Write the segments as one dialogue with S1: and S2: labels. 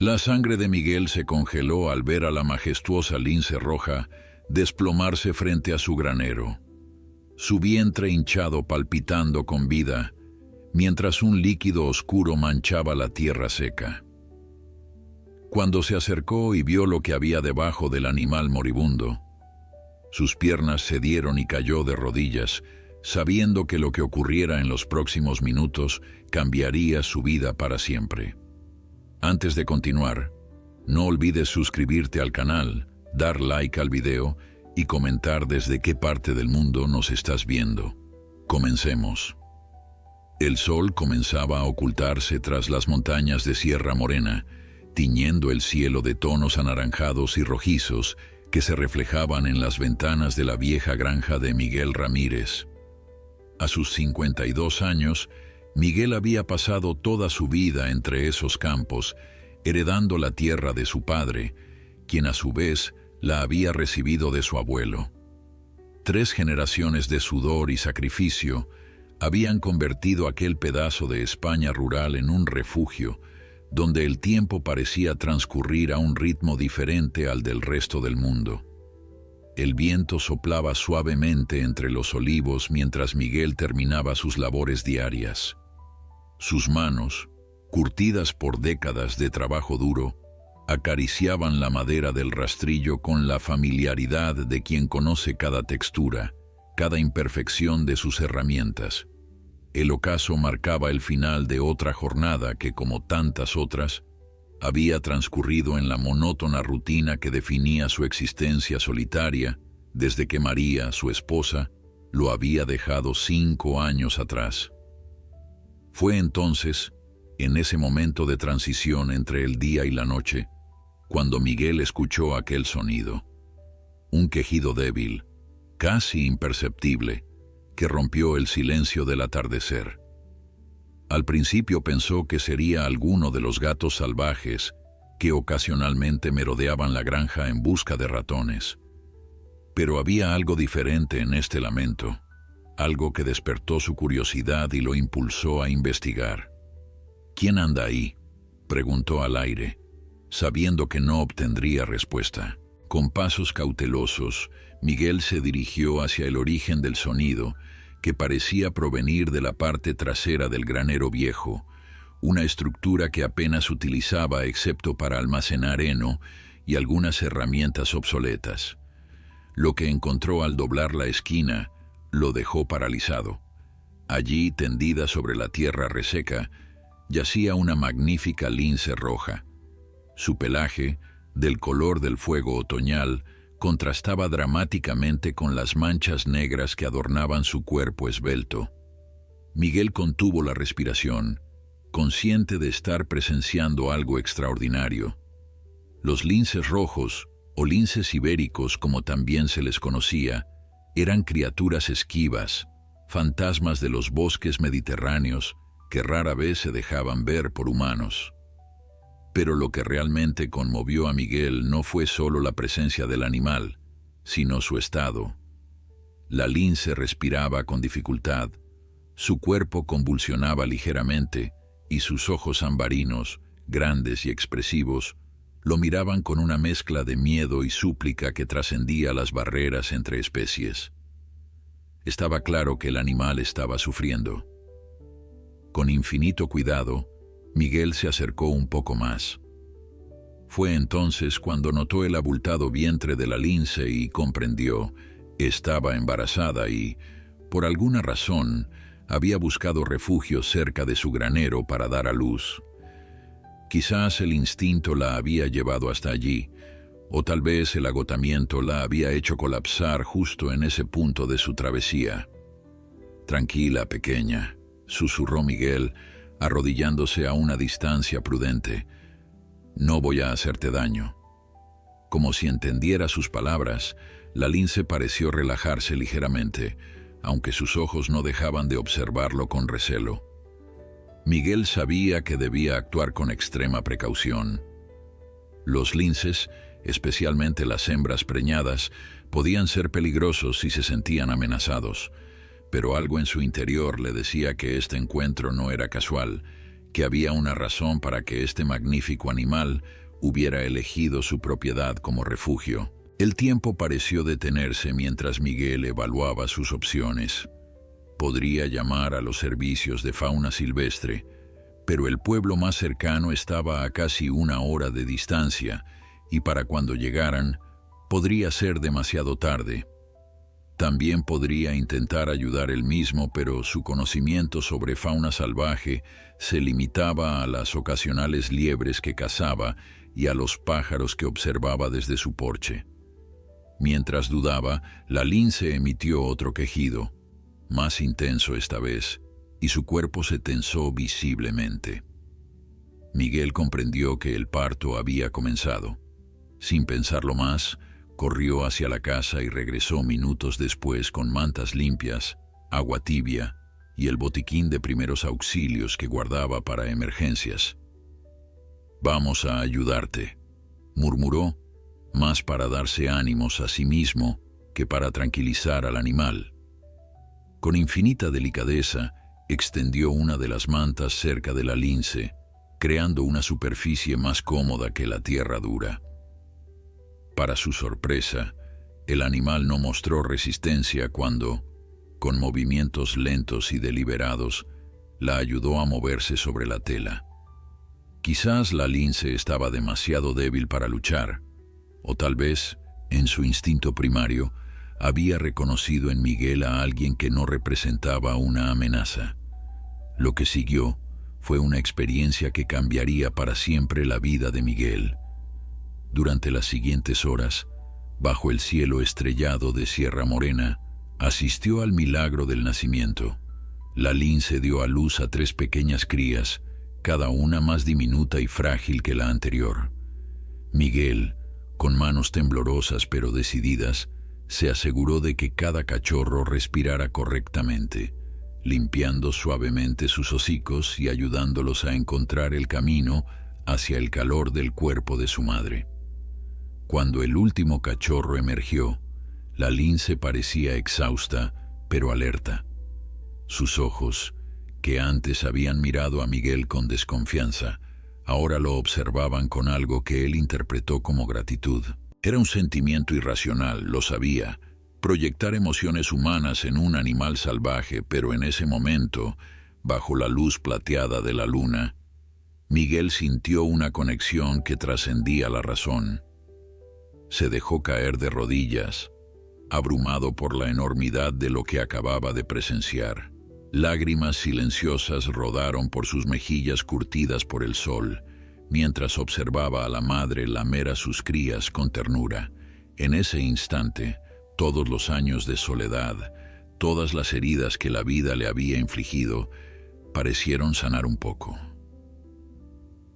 S1: La sangre de Miguel se congeló al ver a la majestuosa lince roja desplomarse frente a su granero, su vientre hinchado palpitando con vida, mientras un líquido oscuro manchaba la tierra seca. Cuando se acercó y vio lo que había debajo del animal moribundo, sus piernas cedieron y cayó de rodillas, sabiendo que lo que ocurriera en los próximos minutos cambiaría su vida para siempre. Antes de continuar, no olvides suscribirte al canal, dar like al video y comentar desde qué parte del mundo nos estás viendo. Comencemos. El sol comenzaba a ocultarse tras las montañas de Sierra Morena, tiñendo el cielo de tonos anaranjados y rojizos que se reflejaban en las ventanas de la vieja granja de Miguel Ramírez. A sus 52 años, Miguel había pasado toda su vida entre esos campos, heredando la tierra de su padre, quien a su vez la había recibido de su abuelo. 3 generaciones de sudor y sacrificio habían convertido aquel pedazo de España rural en un refugio, donde el tiempo parecía transcurrir a un ritmo diferente al del resto del mundo. El viento soplaba suavemente entre los olivos mientras Miguel terminaba sus labores diarias. Sus manos, curtidas por décadas de trabajo duro, acariciaban la madera del rastrillo con la familiaridad de quien conoce cada textura, cada imperfección de sus herramientas. El ocaso marcaba el final de otra jornada que, como tantas otras, había transcurrido en la monótona rutina que definía su existencia solitaria desde que María, su esposa, lo había dejado 5 años atrás. Fue entonces, en ese momento de transición entre el día y la noche, cuando Miguel escuchó aquel sonido. Un quejido débil, casi imperceptible, que rompió el silencio del atardecer. Al principio pensó que sería alguno de los gatos salvajes que ocasionalmente merodeaban la granja en busca de ratones. Pero había algo diferente en este lamento, algo que despertó su curiosidad y lo impulsó a investigar. «¿Quién anda ahí?», preguntó al aire, sabiendo que no obtendría respuesta. Con pasos cautelosos, Miguel se dirigió hacia el origen del sonido, que parecía provenir de la parte trasera del granero viejo, una estructura que apenas utilizaba excepto para almacenar heno y algunas herramientas obsoletas. Lo que encontró al doblar la esquina lo dejó paralizado. Allí, tendida sobre la tierra reseca, yacía una magnífica lince roja. Su pelaje, del color del fuego otoñal, contrastaba dramáticamente con las manchas negras que adornaban su cuerpo esbelto. Miguel contuvo la respiración, consciente de estar presenciando algo extraordinario. Los linces rojos, o linces ibéricos como también se les conocía, eran criaturas esquivas, fantasmas de los bosques mediterráneos que rara vez se dejaban ver por humanos. Pero lo que realmente conmovió a Miguel no fue solo la presencia del animal, sino su estado. La lince respiraba con dificultad, su cuerpo convulsionaba ligeramente y sus ojos ambarinos, grandes y expresivos, lo miraban con una mezcla de miedo y súplica que trascendía las barreras entre especies. Estaba claro que el animal estaba sufriendo. Con infinito cuidado, Miguel se acercó un poco más. Fue entonces cuando notó el abultado vientre de la lince y comprendió: estaba embarazada y, por alguna razón, había buscado refugio cerca de su granero para dar a luz. Quizás el instinto la había llevado hasta allí, o tal vez el agotamiento la había hecho colapsar justo en ese punto de su travesía. «Tranquila, pequeña», susurró Miguel, arrodillándose a una distancia prudente. «No voy a hacerte daño». Como si entendiera sus palabras, la lince pareció relajarse ligeramente, aunque sus ojos no dejaban de observarlo con recelo. Miguel sabía que debía actuar con extrema precaución. Los linces, especialmente las hembras preñadas, podían ser peligrosos si se sentían amenazados, pero algo en su interior le decía que este encuentro no era casual, que había una razón para que este magnífico animal hubiera elegido su propiedad como refugio. El tiempo pareció detenerse mientras Miguel evaluaba sus opciones. Podría llamar a los servicios de fauna silvestre, pero el pueblo más cercano estaba a casi 1 hora de distancia, y para cuando llegaran, podría ser demasiado tarde. También podría intentar ayudar él mismo, pero su conocimiento sobre fauna salvaje se limitaba a las ocasionales liebres que cazaba y a los pájaros que observaba desde su porche. Mientras dudaba, la lince emitió otro quejido, más intenso esta vez, y su cuerpo se tensó visiblemente. Miguel comprendió que el parto había comenzado. Sin pensarlo más, corrió hacia la casa y regresó minutos después con mantas limpias, agua tibia y el botiquín de primeros auxilios que guardaba para emergencias. «Vamos a ayudarte», murmuró, más para darse ánimos a sí mismo que para tranquilizar al animal. Con infinita delicadeza, extendió una de las mantas cerca de la lince, creando una superficie más cómoda que la tierra dura. Para su sorpresa, el animal no mostró resistencia cuando, con movimientos lentos y deliberados, la ayudó a moverse sobre la tela. Quizás la lince estaba demasiado débil para luchar, o tal vez, en su instinto primario, había reconocido en Miguel a alguien que no representaba una amenaza. Lo que siguió fue una experiencia que cambiaría para siempre la vida de Miguel. Durante las siguientes horas, bajo el cielo estrellado de Sierra Morena, asistió al milagro del nacimiento. La lince dio a luz a 3 pequeñas crías, cada una más diminuta y frágil que la anterior. Miguel, con manos temblorosas pero decididas, se aseguró de que cada cachorro respirara correctamente, limpiando suavemente sus hocicos y ayudándolos a encontrar el camino hacia el calor del cuerpo de su madre. Cuando el último cachorro emergió, la lince parecía exhausta, pero alerta. Sus ojos, que antes habían mirado a Miguel con desconfianza, ahora lo observaban con algo que él interpretó como gratitud. Era un sentimiento irracional, lo sabía, proyectar emociones humanas en un animal salvaje, pero en ese momento, bajo la luz plateada de la luna, Miguel sintió una conexión que trascendía la razón. Se dejó caer de rodillas, abrumado por la enormidad de lo que acababa de presenciar. Lágrimas silenciosas rodaron por sus mejillas curtidas por el sol, mientras observaba a la madre lamer a sus crías con ternura. En ese instante, todos los años de soledad, todas las heridas que la vida le había infligido, parecieron sanar un poco.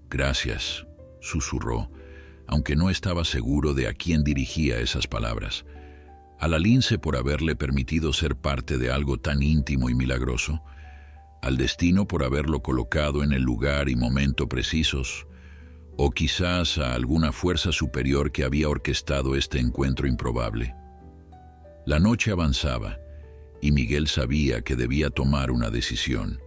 S1: «Gracias», susurró, aunque no estaba seguro de a quién dirigía esas palabras. A la lince por haberle permitido ser parte de algo tan íntimo y milagroso, al destino por haberlo colocado en el lugar y momento precisos, o quizás a alguna fuerza superior que había orquestado este encuentro improbable. La noche avanzaba, y Miguel sabía que debía tomar una decisión.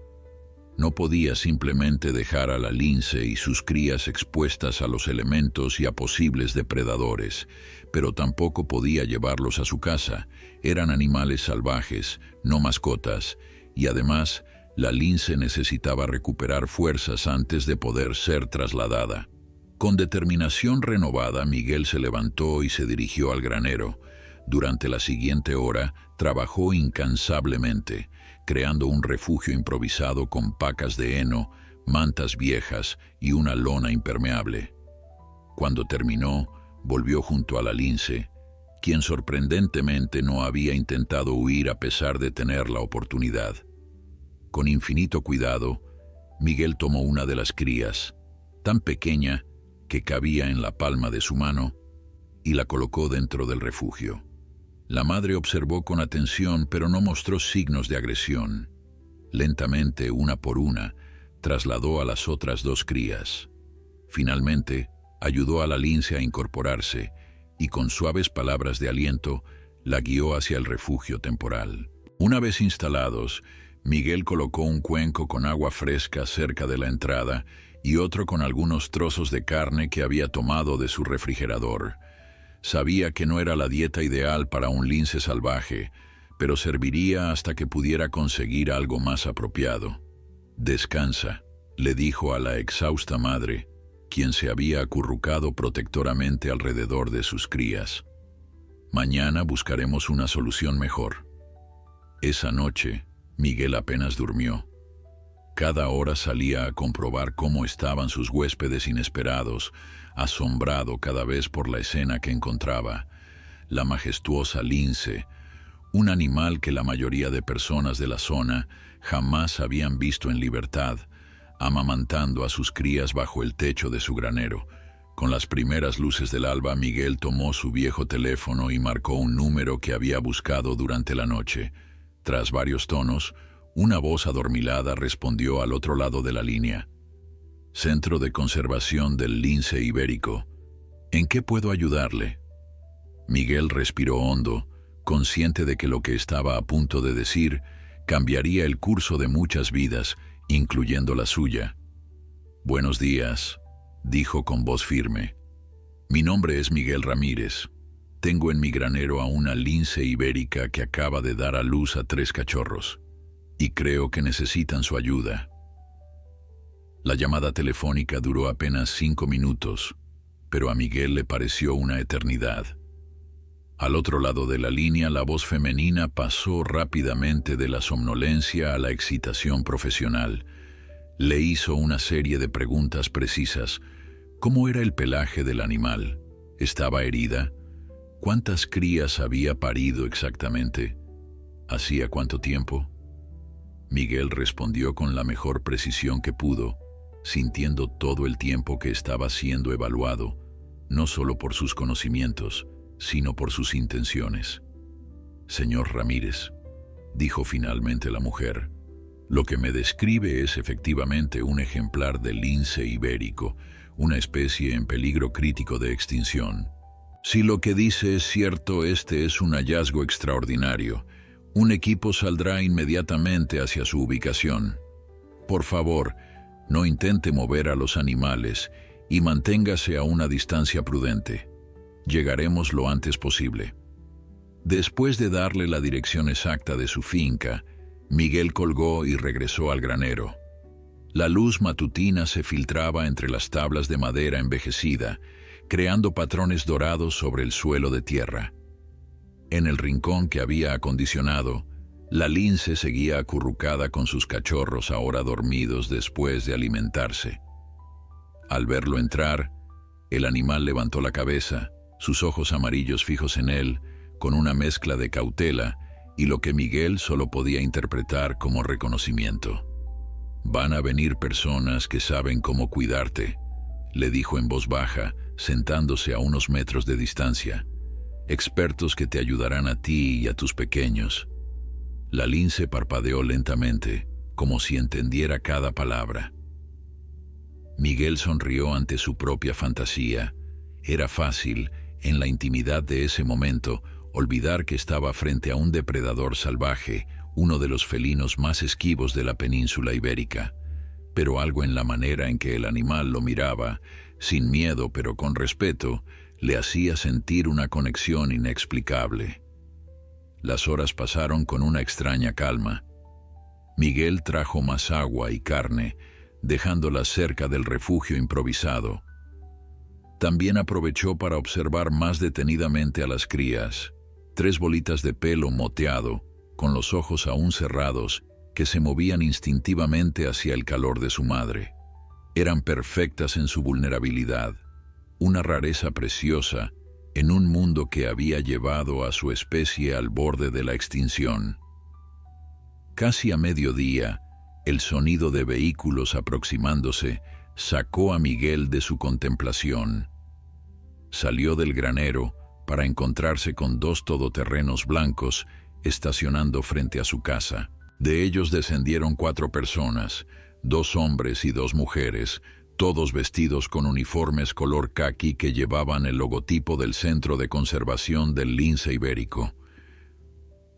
S1: No podía simplemente dejar a la lince y sus crías expuestas a los elementos y a posibles depredadores, pero tampoco podía llevarlos a su casa. Eran animales salvajes, no mascotas, y además, la lince necesitaba recuperar fuerzas antes de poder ser trasladada. Con determinación renovada, Miguel se levantó y se dirigió al granero. Durante la siguiente hora, trabajó incansablemente, creando un refugio improvisado con pacas de heno, mantas viejas y una lona impermeable. Cuando terminó, volvió junto a la lince, quien sorprendentemente no había intentado huir a pesar de tener la oportunidad. Con infinito cuidado, Miguel tomó una de las crías, tan pequeña que cabía en la palma de su mano, y la colocó dentro del refugio. La madre observó con atención, pero no mostró signos de agresión. Lentamente, una por una, trasladó a las otras 2 crías. Finalmente, ayudó a la lince a incorporarse y con suaves palabras de aliento, la guió hacia el refugio temporal. Una vez instalados, Miguel colocó un cuenco con agua fresca cerca de la entrada y otro con algunos trozos de carne que había tomado de su refrigerador. Sabía que no era la dieta ideal para un lince salvaje, pero serviría hasta que pudiera conseguir algo más apropiado. «Descansa», le dijo a la exhausta madre, quien se había acurrucado protectoramente alrededor de sus crías. «Mañana buscaremos una solución mejor». Esa noche, Miguel apenas durmió. Cada hora salía a comprobar cómo estaban sus huéspedes inesperados, asombrado cada vez por la escena que encontraba. La majestuosa lince, un animal que la mayoría de personas de la zona jamás habían visto en libertad, amamantando a sus crías bajo el techo de su granero. Con las primeras luces del alba, Miguel tomó su viejo teléfono y marcó un número que había buscado durante la noche. Tras varios tonos, una voz adormilada respondió al otro lado de la línea. «Centro de Conservación del Lince Ibérico. ¿En qué puedo ayudarle?» Miguel respiró hondo, consciente de que lo que estaba a punto de decir cambiaría el curso de muchas vidas, incluyendo la suya. «Buenos días», dijo con voz firme. «Mi nombre es Miguel Ramírez. Tengo en mi granero a una lince ibérica que acaba de dar a luz a 3 cachorros, y creo que necesitan su ayuda». La llamada telefónica duró apenas 5 minutos, pero a Miguel le pareció una eternidad. Al otro lado de la línea, la voz femenina pasó rápidamente de la somnolencia a la excitación profesional. Le hizo una serie de preguntas precisas. ¿Cómo era el pelaje del animal? ¿Estaba herida? ¿Cuántas crías había parido exactamente? ¿Hacía cuánto tiempo? Miguel respondió con la mejor precisión que pudo, sintiendo todo el tiempo que estaba siendo evaluado, no solo por sus conocimientos, sino por sus intenciones. «Señor Ramírez», dijo finalmente la mujer, «lo que me describe es efectivamente un ejemplar del lince ibérico, una especie en peligro crítico de extinción. Si lo que dice es cierto, este es un hallazgo extraordinario. Un equipo saldrá inmediatamente hacia su ubicación. Por favor, no intente mover a los animales y manténgase a una distancia prudente. Llegaremos lo antes posible». Después de darle la dirección exacta de su finca, Miguel colgó y regresó al granero. La luz matutina se filtraba entre las tablas de madera envejecida, creando patrones dorados sobre el suelo de tierra. En el rincón que había acondicionado, la lince seguía acurrucada con sus cachorros ahora dormidos después de alimentarse. Al verlo entrar, el animal levantó la cabeza, sus ojos amarillos fijos en él, con una mezcla de cautela y lo que Miguel solo podía interpretar como reconocimiento. «Van a venir personas que saben cómo cuidarte», le dijo en voz baja, sentándose a unos metros de distancia. «Expertos que te ayudarán a ti y a tus pequeños». La lince parpadeó lentamente, como si entendiera cada palabra. Miguel sonrió ante su propia fantasía. Era fácil, en la intimidad de ese momento, olvidar que estaba frente a un depredador salvaje, uno de los felinos más esquivos de la península ibérica. Pero algo en la manera en que el animal lo miraba, sin miedo pero con respeto, le hacía sentir una conexión inexplicable. Las horas pasaron con una extraña calma. Miguel trajo más agua y carne, dejándolas cerca del refugio improvisado. También aprovechó para observar más detenidamente a las crías, 3 bolitas de pelo moteado, con los ojos aún cerrados, que se movían instintivamente hacia el calor de su madre. Eran perfectas en su vulnerabilidad, una rareza preciosa en un mundo que había llevado a su especie al borde de la extinción. Casi a mediodía, el sonido de vehículos aproximándose sacó a Miguel de su contemplación. Salió del granero para encontrarse con 2 todoterrenos blancos estacionando frente a su casa. De ellos descendieron 4 personas, 2 hombres y 2 mujeres, todos vestidos con uniformes color caqui que llevaban el logotipo del Centro de Conservación del Lince Ibérico.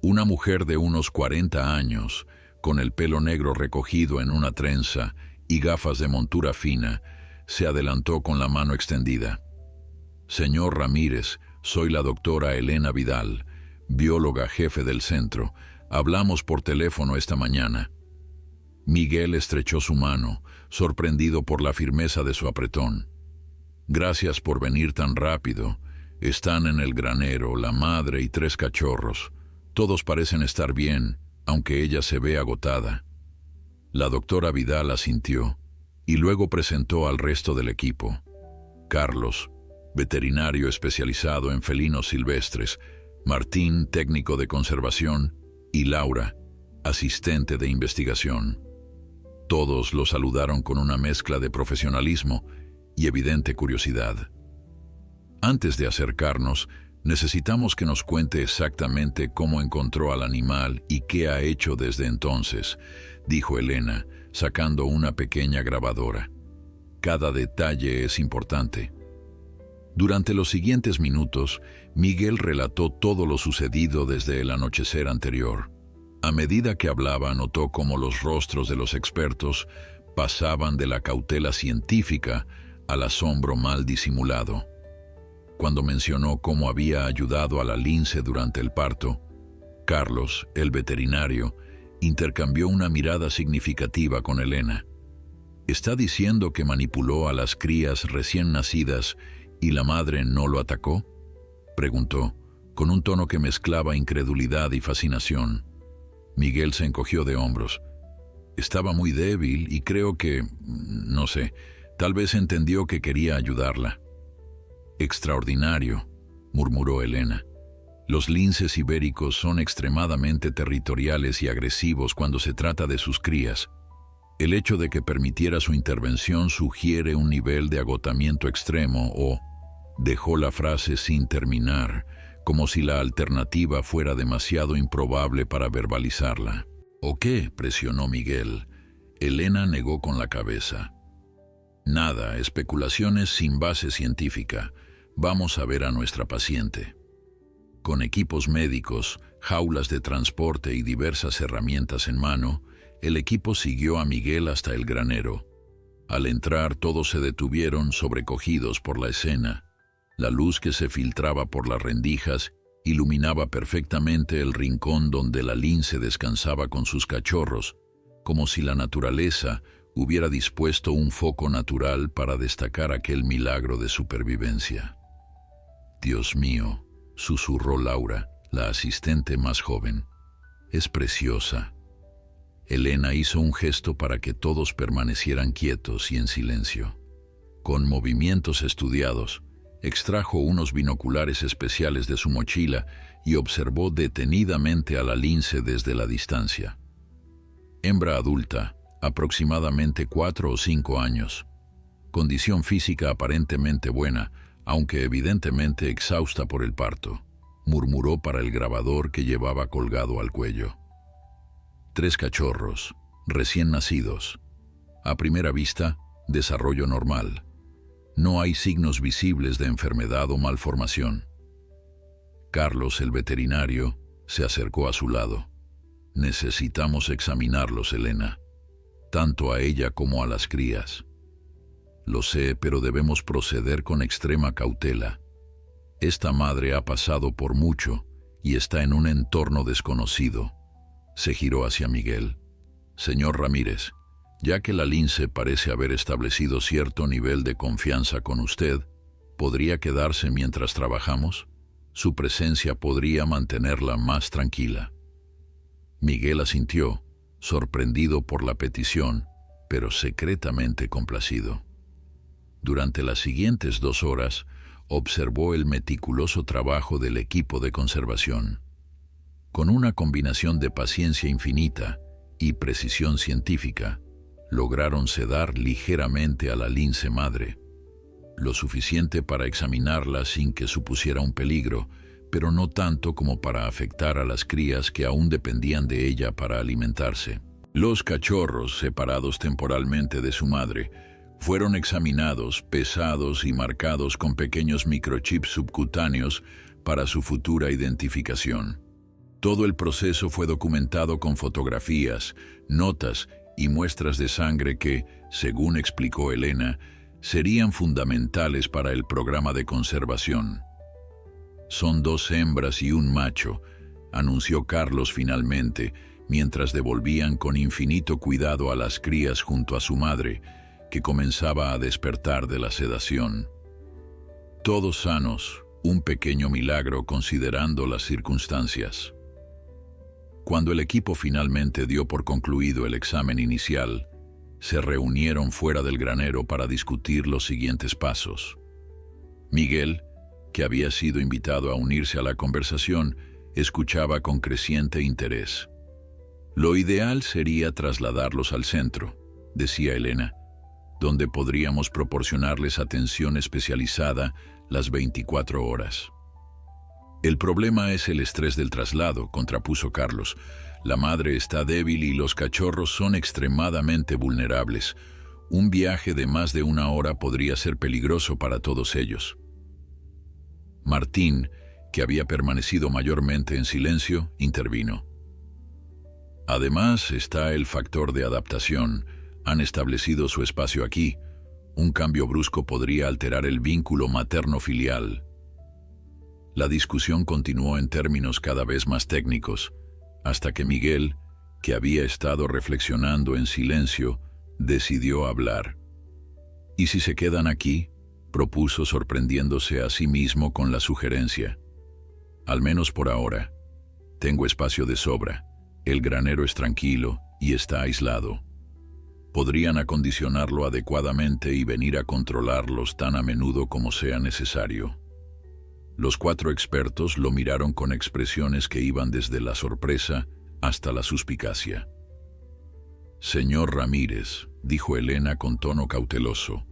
S1: Una mujer de unos 40 años, con el pelo negro recogido en una trenza y gafas de montura fina, se adelantó con la mano extendida. «Señor Ramírez, soy la doctora Elena Vidal, bióloga jefe del centro. Hablamos por teléfono esta mañana». Miguel estrechó su mano, sorprendido por la firmeza de su apretón. «Gracias por venir tan rápido. Están en el granero la madre y 3 cachorros. Todos parecen estar bien, aunque ella se ve agotada». La doctora Vidal asintió y luego presentó al resto del equipo. Carlos, veterinario especializado en felinos silvestres, Martín, técnico de conservación, y Laura, asistente de investigación. Todos lo saludaron con una mezcla de profesionalismo y evidente curiosidad. «Antes de acercarnos, necesitamos que nos cuente exactamente cómo encontró al animal y qué ha hecho desde entonces», dijo Elena, sacando una pequeña grabadora. «Cada detalle es importante». Durante los siguientes minutos, Miguel relató todo lo sucedido desde el anochecer anterior. A medida que hablaba, notó cómo los rostros de los expertos pasaban de la cautela científica al asombro mal disimulado. Cuando mencionó cómo había ayudado a la lince durante el parto, Carlos, el veterinario, intercambió una mirada significativa con Elena. «¿Está diciendo que manipuló a las crías recién nacidas y la madre no lo atacó?», preguntó, con un tono que mezclaba incredulidad y fascinación. Miguel se encogió de hombros. «Estaba muy débil y creo que, no sé, tal vez entendió que quería ayudarla». «Extraordinario», murmuró Elena. «Los linces ibéricos son extremadamente territoriales y agresivos cuando se trata de sus crías. El hecho de que permitiera su intervención sugiere un nivel de agotamiento extremo o…». Dejó la frase sin terminar, como si la alternativa fuera demasiado improbable para verbalizarla. «¿O qué?», presionó Miguel. Elena negó con la cabeza. «Nada, especulaciones sin base científica. Vamos a ver a nuestra paciente». Con equipos médicos, jaulas de transporte y diversas herramientas en mano, el equipo siguió a Miguel hasta el granero. Al entrar, todos se detuvieron sobrecogidos por la escena. La luz que se filtraba por las rendijas iluminaba perfectamente el rincón donde la lince descansaba con sus cachorros, como si la naturaleza hubiera dispuesto un foco natural para destacar aquel milagro de supervivencia. «Dios mío», susurró Laura, la asistente más joven. «Es preciosa». Elena hizo un gesto para que todos permanecieran quietos y en silencio. Con movimientos estudiados, extrajo unos binoculares especiales de su mochila y observó detenidamente a la lince desde la distancia. Hembra adulta, aproximadamente 4 o 5 años. Condición física aparentemente buena, aunque evidentemente exhausta por el parto, murmuró para el grabador que llevaba colgado al cuello. 3 cachorros, recién nacidos. A primera vista, desarrollo normal. No hay signos visibles de enfermedad o malformación. Carlos, el veterinario, se acercó a su lado. «Necesitamos examinarlos, Elena, tanto a ella como a las crías». «Lo sé, pero debemos proceder con extrema cautela. Esta madre ha pasado por mucho y está en un entorno desconocido». Se giró hacia Miguel. «Señor Ramírez, ya que la lince parece haber establecido cierto nivel de confianza con usted, ¿podría quedarse mientras trabajamos? Su presencia podría mantenerla más tranquila». Miguel asintió, sorprendido por la petición, pero secretamente complacido. Durante las siguientes 2 horas, observó el meticuloso trabajo del equipo de conservación. Con una combinación de paciencia infinita y precisión científica, lograron sedar ligeramente a la lince madre, lo suficiente para examinarla sin que supusiera un peligro, pero no tanto como para afectar a las crías que aún dependían de ella para alimentarse. Los cachorros, separados temporalmente de su madre, fueron examinados, pesados y marcados con pequeños microchips subcutáneos para su futura identificación. Todo el proceso fue documentado con fotografías, notas y muestras de sangre que, según explicó Elena, serían fundamentales para el programa de conservación. Son 2 hembras y un macho, anunció Carlos finalmente, mientras devolvían con infinito cuidado a las crías junto a su madre, que comenzaba a despertar de la sedación. Todos sanos, un pequeño milagro considerando las circunstancias. Cuando el equipo finalmente dio por concluido el examen inicial, se reunieron fuera del granero para discutir los siguientes pasos. Miguel, que había sido invitado a unirse a la conversación, escuchaba con creciente interés. Lo ideal sería trasladarlos al centro, decía Elena, donde podríamos proporcionarles atención especializada las 24 horas. El problema es el estrés del traslado, contrapuso Carlos. La madre está débil y los cachorros son extremadamente vulnerables. Un viaje de más de 1 hora podría ser peligroso para todos ellos. Martín, que había permanecido mayormente en silencio, intervino. Además está el factor de adaptación. Han establecido su espacio aquí. Un cambio brusco podría alterar el vínculo materno-filial. La discusión continuó en términos cada vez más técnicos, hasta que Miguel, que había estado reflexionando en silencio, decidió hablar. «¿Y si se quedan aquí?», propuso, sorprendiéndose a sí mismo con la sugerencia. «Al menos por ahora. Tengo espacio de sobra. El granero es tranquilo y está aislado. Podrían acondicionarlo adecuadamente y venir a controlarlos tan a menudo como sea necesario». Los 4 expertos lo miraron con expresiones que iban desde la sorpresa hasta la suspicacia. «Señor Ramírez», dijo Elena con tono cauteloso,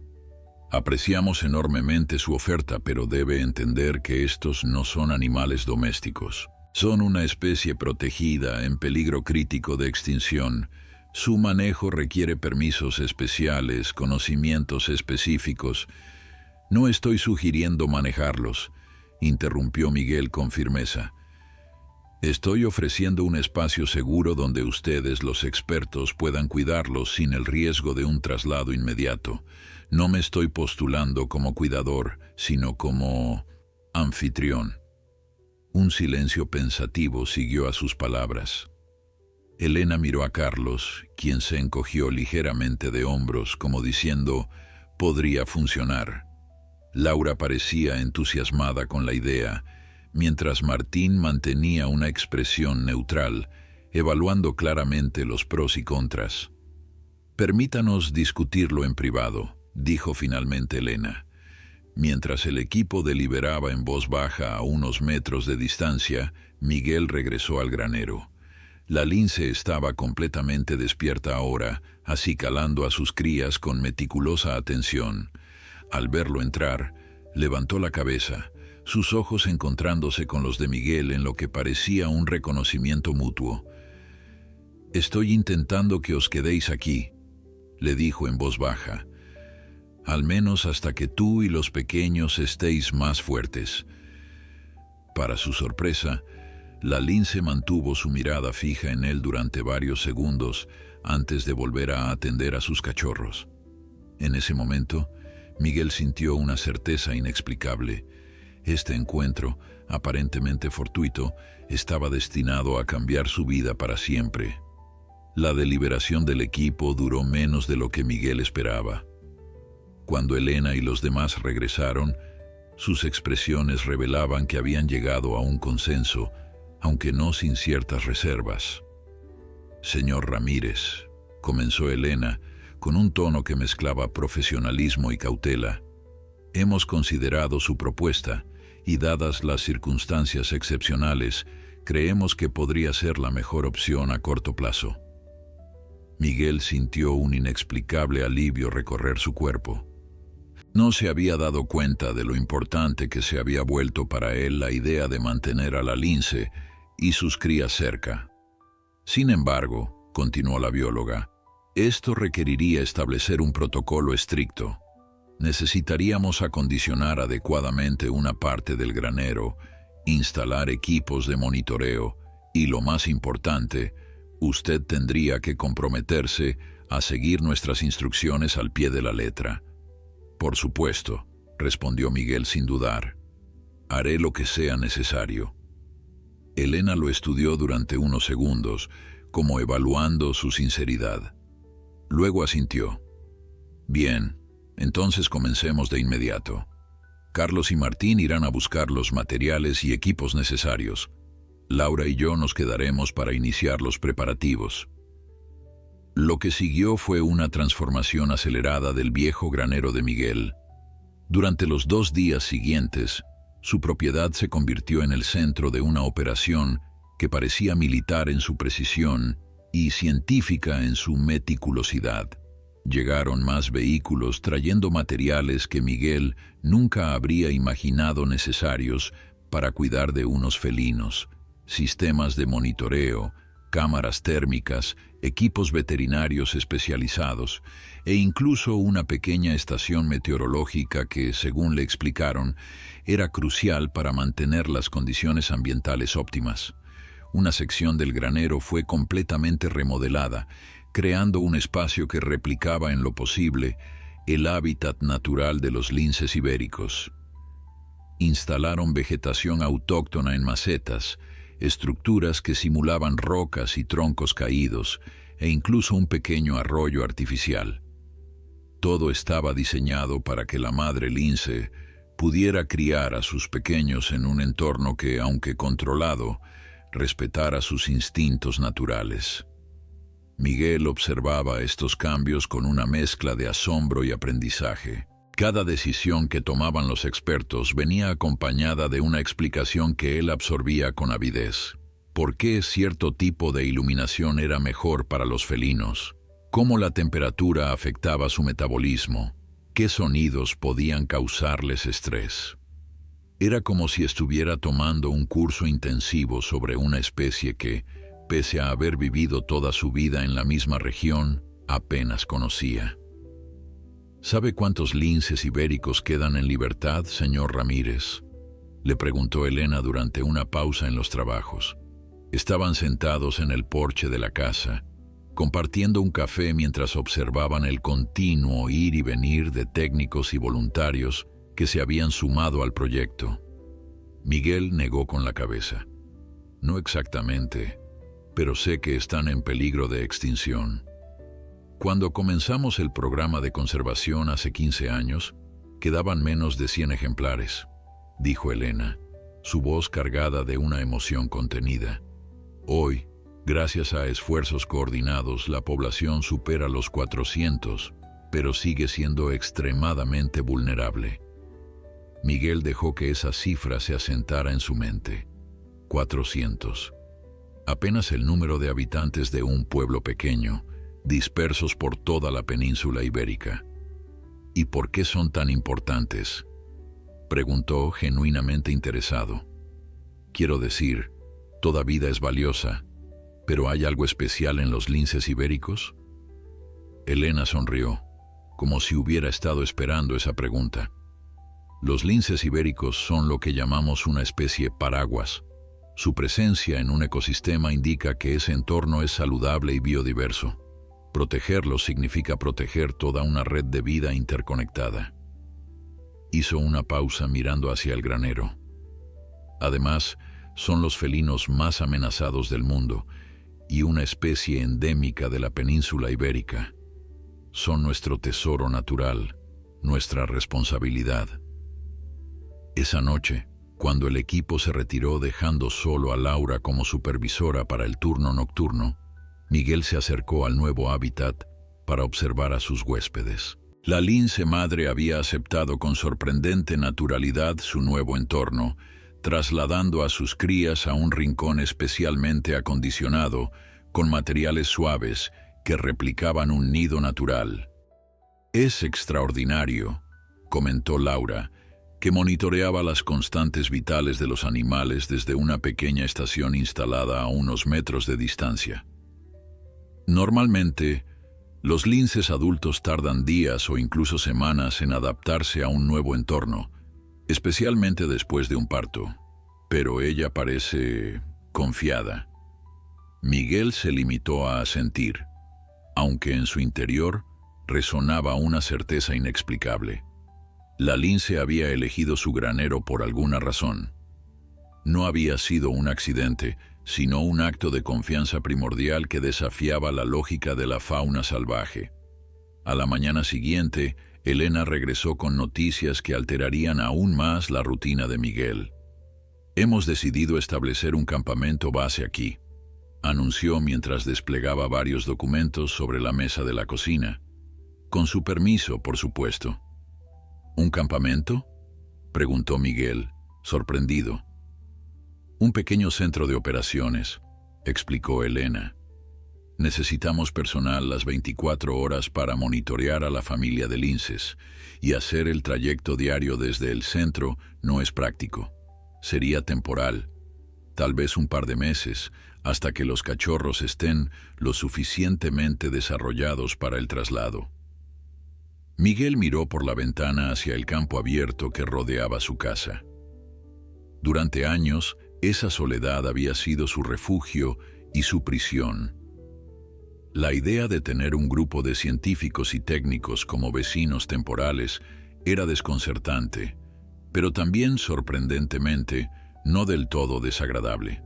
S1: «apreciamos enormemente su oferta, pero debe entender que estos no son animales domésticos. Son una especie protegida en peligro crítico de extinción. Su manejo requiere permisos especiales, conocimientos específicos. No estoy sugiriendo manejarlos», interrumpió Miguel con firmeza. «Estoy ofreciendo un espacio seguro donde ustedes, los expertos, puedan cuidarlos sin el riesgo de un traslado inmediato. No me estoy postulando como cuidador, sino como anfitrión». Un silencio pensativo siguió a sus palabras. Elena miró a Carlos, quien se encogió ligeramente de hombros, como diciendo, «podría funcionar». Laura parecía entusiasmada con la idea, mientras Martín mantenía una expresión neutral, evaluando claramente los pros y contras. «Permítanos discutirlo en privado», dijo finalmente Elena. Mientras el equipo deliberaba en voz baja a unos metros de distancia, Miguel regresó al granero. La lince estaba completamente despierta ahora, acicalando a sus crías con meticulosa atención. Al verlo entrar, levantó la cabeza, sus ojos encontrándose con los de Miguel en lo que parecía un reconocimiento mutuo. «Estoy intentando que os quedéis aquí», le dijo en voz baja, «al menos hasta que tú y los pequeños estéis más fuertes». Para su sorpresa, la lince mantuvo su mirada fija en él durante varios segundos antes de volver a atender a sus cachorros. En ese momento, Miguel sintió una certeza inexplicable. Este encuentro, aparentemente fortuito, estaba destinado a cambiar su vida para siempre. La deliberación del equipo duró menos de lo que Miguel esperaba. Cuando Elena y los demás regresaron, sus expresiones revelaban que habían llegado a un consenso, aunque no sin ciertas reservas. «Señor Ramírez», comenzó Elena, con un tono que mezclaba profesionalismo y cautela, «hemos considerado su propuesta y, dadas las circunstancias excepcionales, creemos que podría ser la mejor opción a corto plazo». Miguel sintió un inexplicable alivio recorrer su cuerpo. No se había dado cuenta de lo importante que se había vuelto para él la idea de mantener a la lince y sus crías cerca. Sin embargo, continuó la bióloga, esto requeriría establecer un protocolo estricto. Necesitaríamos acondicionar adecuadamente una parte del granero, instalar equipos de monitoreo Y lo más importante, usted tendría que comprometerse a seguir nuestras instrucciones al pie de la letra. Por supuesto, respondió Miguel sin dudar. Haré lo que sea necesario. Elena lo estudió durante unos segundos, como evaluando su sinceridad. Luego asintió. Bien, entonces comencemos de inmediato. Carlos y Martín irán a buscar los materiales y equipos necesarios. Laura y yo nos quedaremos para iniciar los preparativos. Lo que siguió fue una transformación acelerada del viejo granero de Miguel. Durante los 2 días siguientes, su propiedad se convirtió en el centro de una operación que parecía militar en su precisión y científica en su meticulosidad. Llegaron más vehículos trayendo materiales que Miguel nunca habría imaginado necesarios para cuidar de unos felinos: sistemas de monitoreo, cámaras térmicas, equipos veterinarios especializados e incluso una pequeña estación meteorológica que, según le explicaron, era crucial para mantener las condiciones ambientales óptimas. Una sección del granero fue completamente remodelada, creando un espacio que replicaba en lo posible el hábitat natural de los linces ibéricos. Instalaron vegetación autóctona en macetas, estructuras que simulaban rocas y troncos caídos, e incluso un pequeño arroyo artificial. Todo estaba diseñado para que la madre lince pudiera criar a sus pequeños en un entorno que, aunque controlado, respetara sus instintos naturales. Miguel observaba estos cambios con una mezcla de asombro y aprendizaje. Cada decisión que tomaban los expertos venía acompañada de una explicación que él absorbía con avidez. ¿Por qué cierto tipo de iluminación era mejor para los felinos? ¿Cómo la temperatura afectaba su metabolismo? ¿Qué sonidos podían causarles estrés? Era como si estuviera tomando un curso intensivo sobre una especie que, pese a haber vivido toda su vida en la misma región, apenas conocía. ¿Sabe cuántos linces ibéricos quedan en libertad, señor Ramírez?, le preguntó Elena durante una pausa en los trabajos. Estaban sentados en el porche de la casa, compartiendo un café mientras observaban el continuo ir y venir de técnicos y voluntarios que se habían sumado al proyecto. Miguel negó con la cabeza. No exactamente, pero sé que están en peligro de extinción. Cuando comenzamos el programa de conservación hace 15 años, quedaban menos de 100 ejemplares, dijo Elena, su voz cargada de una emoción contenida. Hoy, gracias a esfuerzos coordinados, la población supera los 400, pero sigue siendo extremadamente vulnerable. Miguel dejó que esa cifra se asentara en su mente. 400. Apenas el número de habitantes de un pueblo pequeño, dispersos por toda la península ibérica. ¿Y por qué son tan importantes?, preguntó genuinamente interesado. Quiero decir, toda vida es valiosa, pero ¿hay algo especial en los linces ibéricos? Elena sonrió, como si hubiera estado esperando esa pregunta. Los linces ibéricos son lo que llamamos una especie paraguas. Su presencia en un ecosistema indica que ese entorno es saludable y biodiverso. Protegerlos significa proteger toda una red de vida interconectada. Hizo una pausa mirando hacia el granero. Además, son los felinos más amenazados del mundo y una especie endémica de la península ibérica. Son nuestro tesoro natural, nuestra responsabilidad. Esa noche, cuando el equipo se retiró dejando solo a Laura como supervisora para el turno nocturno, Miguel se acercó al nuevo hábitat para observar a sus huéspedes. La lince madre había aceptado con sorprendente naturalidad su nuevo entorno, trasladando a sus crías a un rincón especialmente acondicionado con materiales suaves que replicaban un nido natural. «Es extraordinario», comentó Laura, que monitoreaba las constantes vitales de los animales desde una pequeña estación instalada a unos metros de distancia. Normalmente, los linces adultos tardan días o incluso semanas en adaptarse a un nuevo entorno, especialmente después de un parto, pero ella parece confiada. Miguel se limitó a asentir, aunque en su interior resonaba una certeza inexplicable. La lince había elegido su granero por alguna razón. No había sido un accidente, sino un acto de confianza primordial que desafiaba la lógica de la fauna salvaje. A la mañana siguiente, Elena regresó con noticias que alterarían aún más la rutina de Miguel. «Hemos decidido establecer un campamento base aquí», anunció mientras desplegaba varios documentos sobre la mesa de la cocina. «Con su permiso, por supuesto». «¿Un campamento?», preguntó Miguel, sorprendido. «Un pequeño centro de operaciones», explicó Elena. «Necesitamos personal las 24 horas para monitorear a la familia de linces, y hacer el trayecto diario desde el centro no es práctico. Sería temporal, tal vez un par de meses, hasta que los cachorros estén lo suficientemente desarrollados para el traslado». Miguel miró por la ventana hacia el campo abierto que rodeaba su casa. Durante años, esa soledad había sido su refugio y su prisión. La idea de tener un grupo de científicos y técnicos como vecinos temporales era desconcertante, pero también sorprendentemente no del todo desagradable.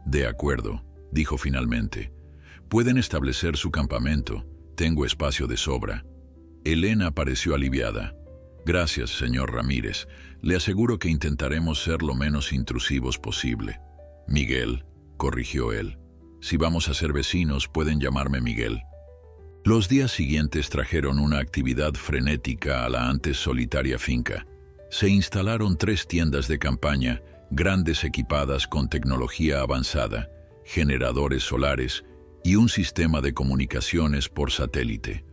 S1: «De acuerdo», dijo finalmente. «Pueden establecer su campamento. Tengo espacio de sobra». Elena pareció aliviada. «Gracias, señor Ramírez. Le aseguro que intentaremos ser lo menos intrusivos posible». «Miguel», corrigió él. «Si vamos a ser vecinos, pueden llamarme Miguel». Los días siguientes trajeron una actividad frenética a la antes solitaria finca. Se instalaron 3 tiendas de campaña, grandes equipadas con tecnología avanzada, generadores solares y un sistema de comunicaciones por satélite.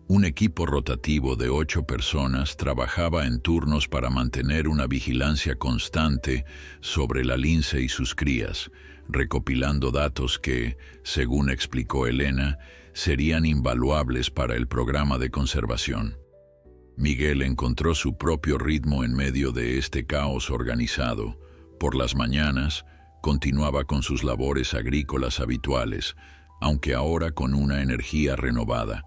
S1: Un equipo rotativo de 8 personas trabajaba en turnos para mantener una vigilancia constante sobre la lince y sus crías, recopilando datos que, según explicó Elena, serían invaluables para el programa de conservación. Miguel encontró su propio ritmo en medio de este caos organizado. Por las mañanas, continuaba con sus labores agrícolas habituales, aunque ahora con una energía renovada.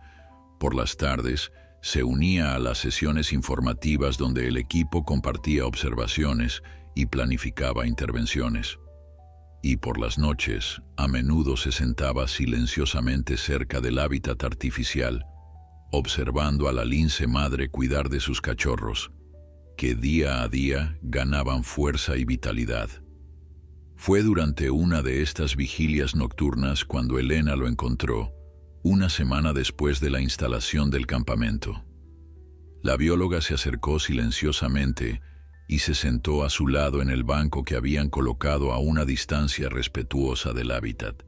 S1: Por las tardes, se unía a las sesiones informativas donde el equipo compartía observaciones y planificaba intervenciones. Y por las noches, a menudo se sentaba silenciosamente cerca del hábitat artificial, observando a la lince madre cuidar de sus cachorros, que día a día ganaban fuerza y vitalidad. Fue durante una de estas vigilias nocturnas cuando Elena lo encontró, una semana después de la instalación del campamento. La bióloga se acercó silenciosamente y se sentó a su lado en el banco que habían colocado a una distancia respetuosa del hábitat.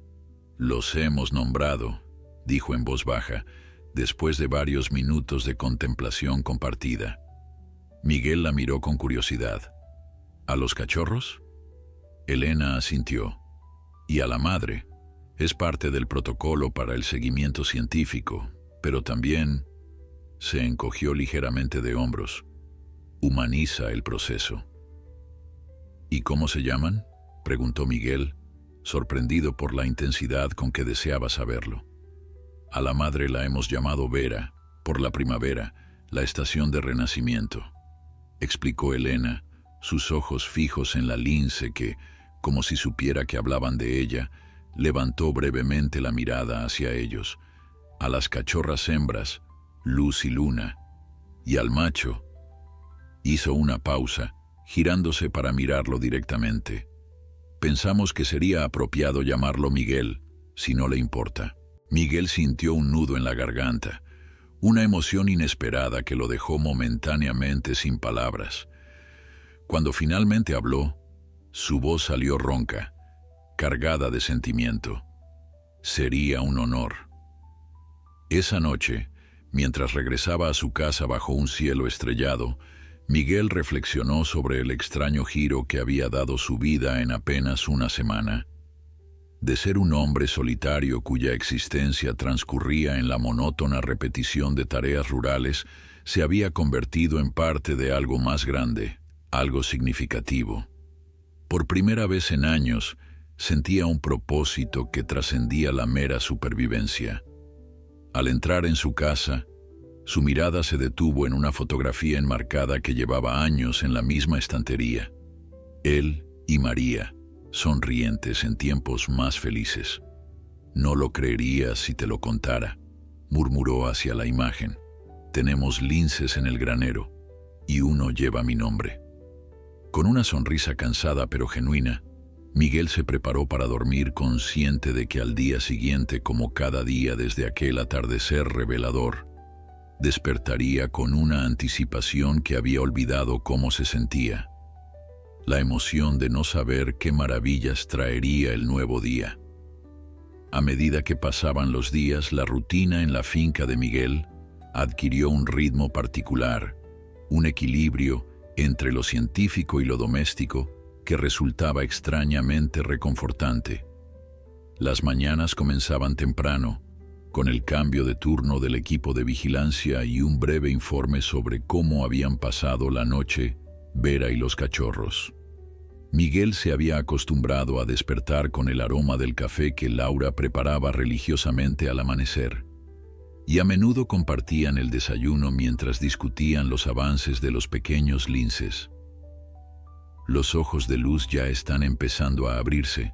S1: «Los hemos nombrado», dijo en voz baja, después de varios minutos de contemplación compartida. Miguel la miró con curiosidad. «¿A los cachorros?». Elena asintió. «Y a la madre. Es parte del protocolo para el seguimiento científico, pero también…» Se encogió ligeramente de hombros. «Humaniza el proceso». «¿Y cómo se llaman?», preguntó Miguel, sorprendido por la intensidad con que deseaba saberlo. «A la madre la hemos llamado Vera, por la primavera, la estación de renacimiento», explicó Elena, sus ojos fijos en la lince que, como si supiera que hablaban de ella, levantó brevemente la mirada hacia ellos. «A las cachorras hembras, Luz y Luna, y al macho…». Hizo una pausa, girándose para mirarlo directamente. «Pensamos que sería apropiado llamarlo Miguel, si no le importa». Miguel sintió un nudo en la garganta, una emoción inesperada que lo dejó momentáneamente sin palabras. Cuando finalmente habló, su voz salió ronca, cargada de sentimiento. Sería un honor. Esa noche, mientras regresaba a su casa bajo un cielo estrellado, Miguel reflexionó sobre el extraño giro que había dado su vida en apenas una semana. De ser un hombre solitario cuya existencia transcurría en la monótona repetición de tareas rurales, se había convertido en parte de algo más grande, algo significativo. Por primera vez en años, sentía un propósito que trascendía la mera supervivencia. Al entrar en su casa, su mirada se detuvo en una fotografía enmarcada que llevaba años en la misma estantería. Él y María, sonrientes en tiempos más felices. «No lo creerías si te lo contara», murmuró hacia la imagen. «Tenemos linces en el granero, y uno lleva mi nombre». Con una sonrisa cansada pero genuina, Miguel se preparó para dormir, consciente de que al día siguiente, como cada día desde aquel atardecer revelador, despertaría con una anticipación que había olvidado cómo se sentía. La emoción de no saber qué maravillas traería el nuevo día. A medida que pasaban los días, la rutina en la finca de Miguel adquirió un ritmo particular, un equilibrio entre lo científico y lo doméstico que resultaba extrañamente reconfortante. Las mañanas comenzaban temprano, con el cambio de turno del equipo de vigilancia y un breve informe sobre cómo habían pasado la noche Vera y los cachorros. Miguel se había acostumbrado a despertar con el aroma del café que Laura preparaba religiosamente al amanecer, y a menudo compartían el desayuno mientras discutían los avances de los pequeños linces. «Los ojos de Luz ya están empezando a abrirse»,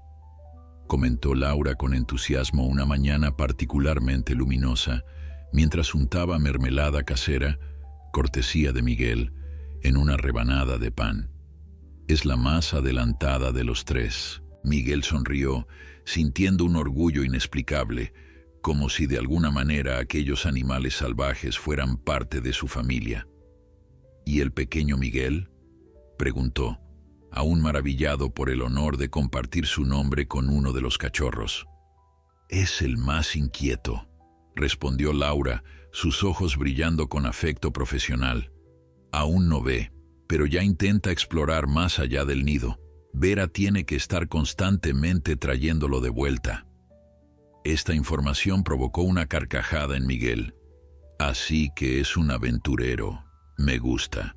S1: comentó Laura con entusiasmo una mañana particularmente luminosa, mientras untaba mermelada casera, cortesía de Miguel, en una rebanada de pan. «Es la más adelantada de los tres». Miguel sonrió, sintiendo un orgullo inexplicable, como si de alguna manera aquellos animales salvajes fueran parte de su familia. «¿Y el pequeño Miguel?», preguntó, aún maravillado por el honor de compartir su nombre con uno de los cachorros. «Es el más inquieto», respondió Laura, sus ojos brillando con afecto profesional. «Aún no ve, pero ya intenta explorar más allá del nido. Vera tiene que estar constantemente trayéndolo de vuelta». Esta información provocó una carcajada en Miguel. «Así que es un aventurero. Me gusta».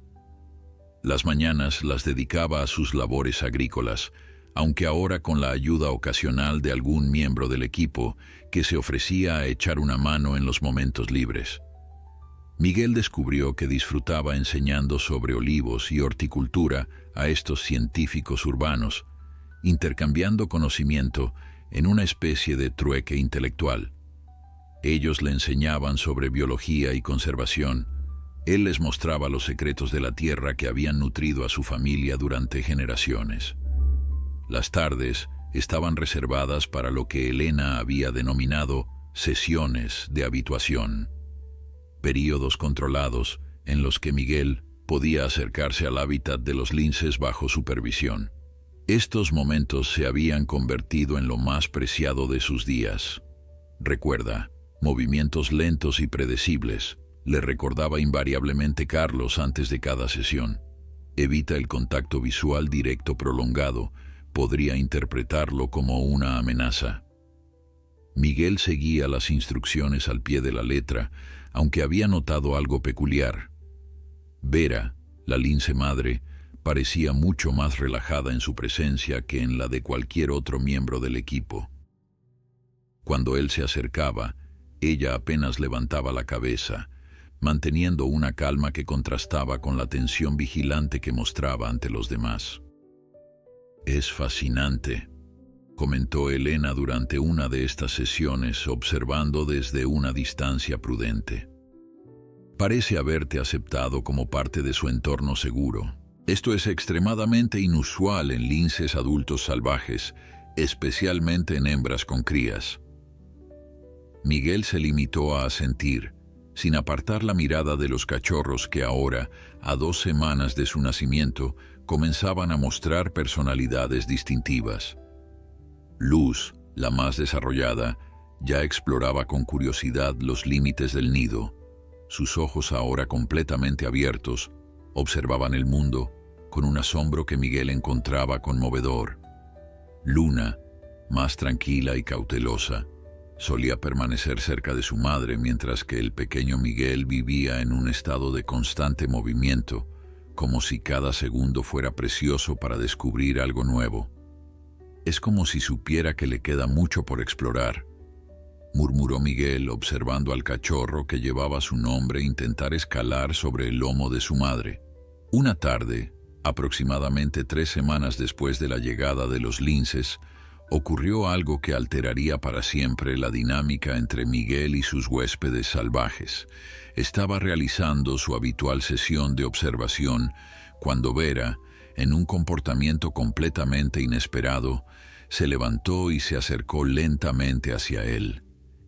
S1: Las mañanas las dedicaba a sus labores agrícolas, aunque ahora con la ayuda ocasional de algún miembro del equipo que se ofrecía a echar una mano en los momentos libres. Miguel descubrió que disfrutaba enseñando sobre olivos y horticultura a estos científicos urbanos, intercambiando conocimiento en una especie de trueque intelectual. Ellos le enseñaban sobre biología y conservación. Él les mostraba los secretos de la tierra que habían nutrido a su familia durante generaciones. Las tardes estaban reservadas para lo que Elena había denominado sesiones de habituación, períodos controlados en los que Miguel podía acercarse al hábitat de los linces bajo supervisión. Estos momentos se habían convertido en lo más preciado de sus días. «Recuerda, movimientos lentos y predecibles», le recordaba invariablemente Carlos antes de cada sesión. «Evita el contacto visual directo prolongado, podría interpretarlo como una amenaza». Miguel seguía las instrucciones al pie de la letra, aunque había notado algo peculiar. Vera, la lince madre, parecía mucho más relajada en su presencia que en la de cualquier otro miembro del equipo. Cuando él se acercaba, ella apenas levantaba la cabeza, manteniendo una calma que contrastaba con la tensión vigilante que mostraba ante los demás. «Es fascinante», comentó Elena durante una de estas sesiones, observando desde una distancia prudente. «Parece haberte aceptado como parte de su entorno seguro. Esto es extremadamente inusual en linces adultos salvajes, especialmente en hembras con crías». Miguel se limitó a asentir, sin apartar la mirada de los cachorros que ahora, a 2 semanas de su nacimiento, comenzaban a mostrar personalidades distintivas. Luz, la más desarrollada, ya exploraba con curiosidad los límites del nido. Sus ojos, ahora completamente abiertos, observaban el mundo con un asombro que Miguel encontraba conmovedor. Luna, más tranquila y cautelosa, solía permanecer cerca de su madre, mientras que el pequeño Miguel vivía en un estado de constante movimiento, como si cada segundo fuera precioso para descubrir algo nuevo. Es como si supiera que le queda mucho por explorar, murmuró Miguel observando al cachorro que llevaba su nombre intentar escalar sobre el lomo de su madre. Una tarde, aproximadamente 3 semanas después de la llegada de los linces, ocurrió algo que alteraría para siempre la dinámica entre Miguel y sus huéspedes salvajes. Estaba realizando su habitual sesión de observación cuando Vera, en un comportamiento completamente inesperado, se levantó y se acercó lentamente hacia él.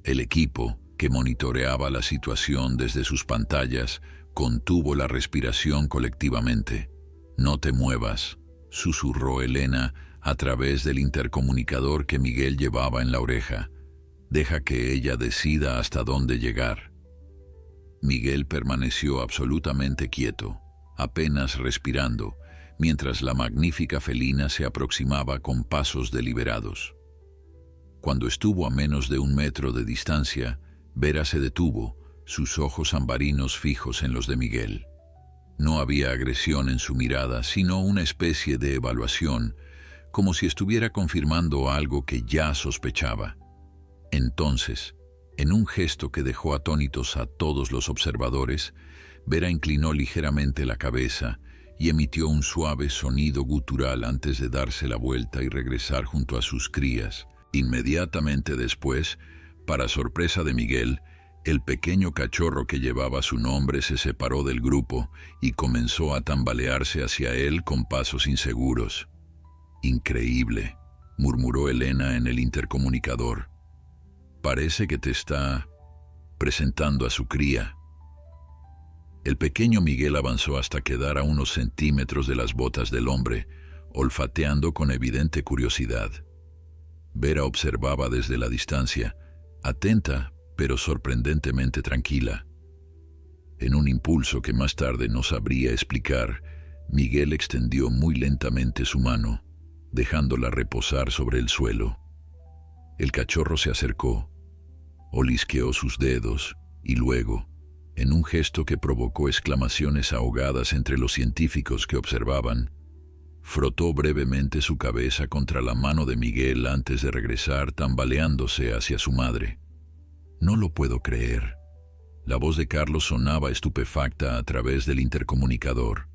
S1: El equipo, que monitoreaba la situación desde sus pantallas, contuvo la respiración colectivamente. «No te muevas», susurró Elena a través del intercomunicador que Miguel llevaba en la oreja. «Deja que ella decida hasta dónde llegar». Miguel permaneció absolutamente quieto, apenas respirando, mientras la magnífica felina se aproximaba con pasos deliberados. Cuando estuvo a menos de 1 metro de distancia, Vera se detuvo, sus ojos ambarinos fijos en los de Miguel. No había agresión en su mirada, sino una especie de evaluación, como si estuviera confirmando algo que ya sospechaba. Entonces, en un gesto que dejó atónitos a todos los observadores, Vera inclinó ligeramente la cabeza y emitió un suave sonido gutural antes de darse la vuelta y regresar junto a sus crías. Inmediatamente después, para sorpresa de Miguel, el pequeño cachorro que llevaba su nombre se separó del grupo y comenzó a tambalearse hacia él con pasos inseguros. «Increíble», murmuró Elena en el intercomunicador. «Parece que te está presentando a su cría». El pequeño Miguel avanzó hasta quedar a unos centímetros de las botas del hombre, olfateando con evidente curiosidad. Vera observaba desde la distancia, atenta pero sorprendentemente tranquila. En un impulso que más tarde no sabría explicar, Miguel extendió muy lentamente su mano, dejándola reposar sobre el suelo. El cachorro se acercó, olisqueó sus dedos y luego, en un gesto que provocó exclamaciones ahogadas entre los científicos que observaban, frotó brevemente su cabeza contra la mano de Miguel antes de regresar tambaleándose hacia su madre. «No lo puedo creer». La voz de Carlos sonaba estupefacta a través del intercomunicador.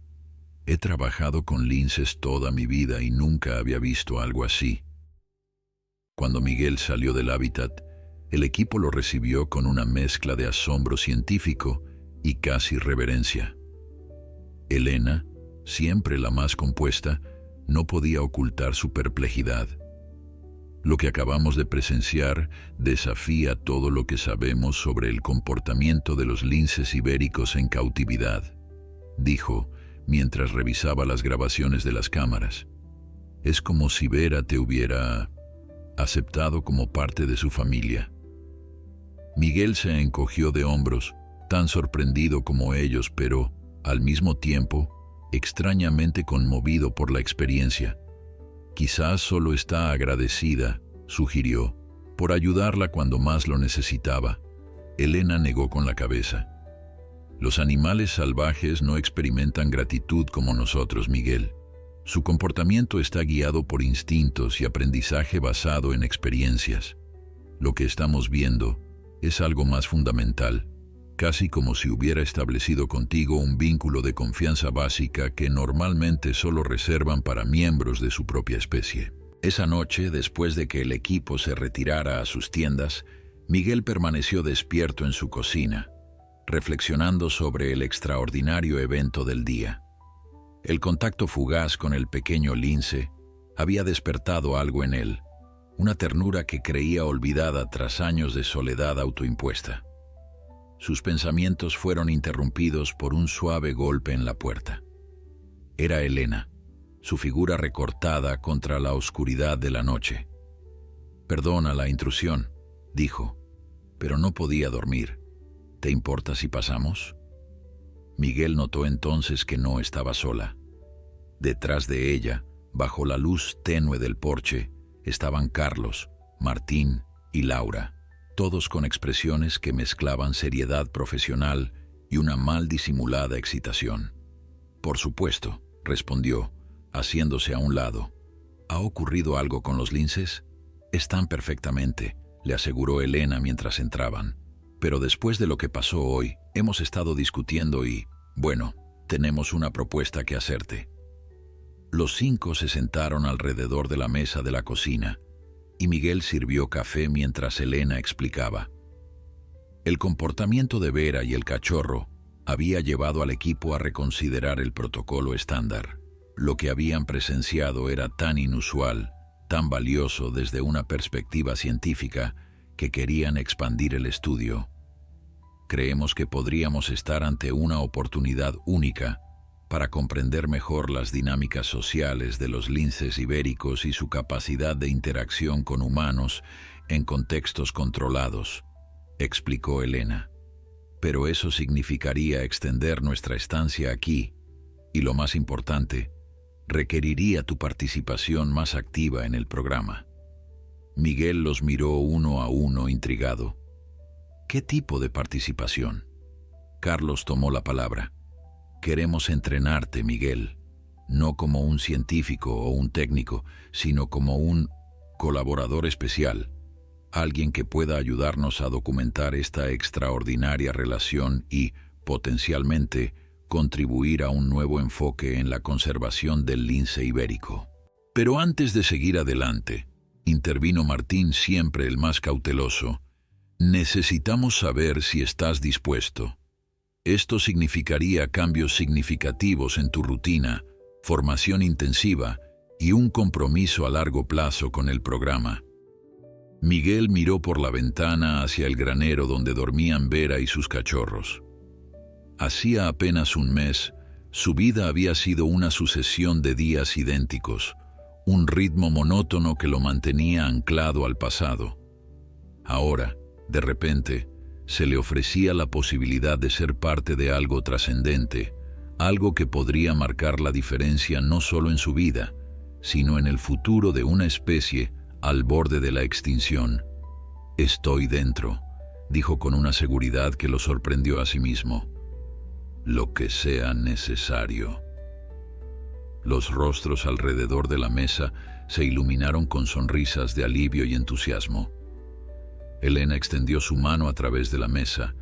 S1: «He trabajado con linces toda mi vida y nunca había visto algo así». Cuando Miguel salió del hábitat, el equipo lo recibió con una mezcla de asombro científico y casi reverencia. Elena, siempre la más compuesta, no podía ocultar su perplejidad. «Lo que acabamos de presenciar desafía todo lo que sabemos sobre el comportamiento de los linces ibéricos en cautividad», dijo mientras revisaba las grabaciones de las cámaras. «Es como si Vera te hubiera aceptado como parte de su familia». Miguel se encogió de hombros, tan sorprendido como ellos, pero, al mismo tiempo, extrañamente conmovido por la experiencia. «Quizás solo está agradecida», sugirió, «por ayudarla cuando más lo necesitaba». Elena negó con la cabeza. «Los animales salvajes no experimentan gratitud como nosotros, Miguel. Su comportamiento está guiado por instintos y aprendizaje basado en experiencias. Lo que estamos viendo es algo más fundamental, casi como si hubiera establecido contigo un vínculo de confianza básica que normalmente solo reservan para miembros de su propia especie». Esa noche, después de que el equipo se retirara a sus tiendas, Miguel permaneció despierto en su cocina, reflexionando sobre el extraordinario evento del día. El contacto fugaz con el pequeño lince había despertado algo en él, una ternura que creía olvidada tras años de soledad autoimpuesta. Sus pensamientos fueron interrumpidos por un suave golpe en la puerta. Era Elena, su figura recortada contra la oscuridad de la noche. «Perdona la intrusión», dijo, pero no podía dormir. «¿Te importa si pasamos?» Miguel notó entonces que no estaba sola. Detrás de ella, bajo la luz tenue del porche, estaban Carlos, Martín y Laura, todos con expresiones que mezclaban seriedad profesional y una mal disimulada excitación. «Por supuesto», respondió, haciéndose a un lado. ¿Ha ocurrido algo con los linces? Están perfectamente, le aseguró Elena mientras entraban. Pero después de lo que pasó hoy, hemos estado discutiendo y, bueno, tenemos una propuesta que hacerte. Los 5 se sentaron alrededor de la mesa de la cocina y Miguel sirvió café mientras Elena explicaba. El comportamiento de Vera y el cachorro había llevado al equipo a reconsiderar el protocolo estándar. Lo que habían presenciado era tan inusual, tan valioso desde una perspectiva científica, que querían expandir el estudio. Creemos que podríamos estar ante una oportunidad única para comprender mejor las dinámicas sociales de los linces ibéricos y su capacidad de interacción con humanos en contextos controlados, explicó Elena. Pero eso significaría extender nuestra estancia aquí y, lo más importante, requeriría tu participación más activa en el programa. Miguel los miró uno a uno intrigado. ¿Qué tipo de participación? Carlos tomó la palabra. Queremos entrenarte, Miguel, no como un científico o un técnico, sino como un colaborador especial, alguien que pueda ayudarnos a documentar esta extraordinaria relación y, potencialmente, contribuir a un nuevo enfoque en la conservación del lince ibérico. Pero antes de seguir adelante, intervino Martín, siempre el más cauteloso. Necesitamos saber si estás dispuesto. Esto significaría cambios significativos en tu rutina, formación intensiva y un compromiso a largo plazo con el programa. Miguel miró por la ventana hacia el granero donde dormían Vera y sus cachorros. Hacía apenas un mes, su vida había sido una sucesión de días idénticos, un ritmo monótono que lo mantenía anclado al pasado. Ahora, de repente, se le ofrecía la posibilidad de ser parte de algo trascendente, algo que podría marcar la diferencia no solo en su vida, sino en el futuro de una especie al borde de la extinción. «Estoy dentro», dijo con una seguridad que lo sorprendió a sí mismo. «Lo que sea necesario». Los rostros alrededor de la mesa se iluminaron con sonrisas de alivio y entusiasmo. Elena extendió su mano a través de la mesa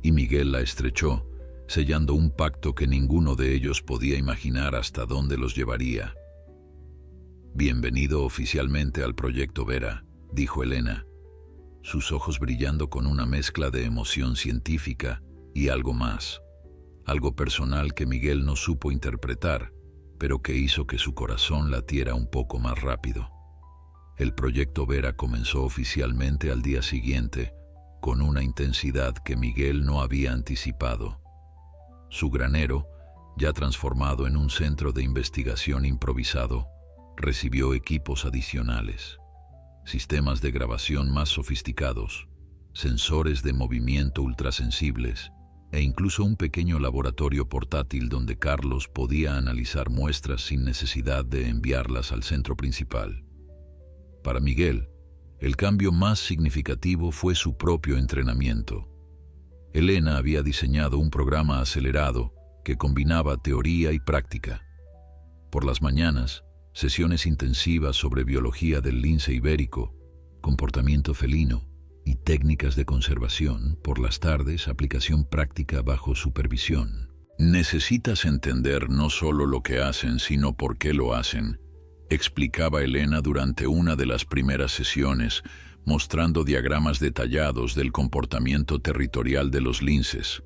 S1: y Miguel la estrechó, sellando un pacto que ninguno de ellos podía imaginar hasta dónde los llevaría. «Bienvenido oficialmente al Proyecto Vera», dijo Elena, sus ojos brillando con una mezcla de emoción científica y algo más, algo personal que Miguel no supo interpretar, pero que hizo que su corazón latiera un poco más rápido. El Proyecto Vera comenzó oficialmente al día siguiente, con una intensidad que Miguel no había anticipado. Su granero, ya transformado en un centro de investigación improvisado, recibió equipos adicionales, sistemas de grabación más sofisticados, sensores de movimiento ultrasensibles e incluso un pequeño laboratorio portátil donde Carlos podía analizar muestras sin necesidad de enviarlas al centro principal. Para Miguel, el cambio más significativo fue su propio entrenamiento. Elena había diseñado un programa acelerado que combinaba teoría y práctica. Por las mañanas, sesiones intensivas sobre biología del lince ibérico, comportamiento felino y técnicas de conservación. Por las tardes, aplicación práctica bajo supervisión. «Necesitas entender no solo lo que hacen, sino por qué lo hacen», explicaba Elena durante una de las primeras sesiones, mostrando diagramas detallados del comportamiento territorial de los linces.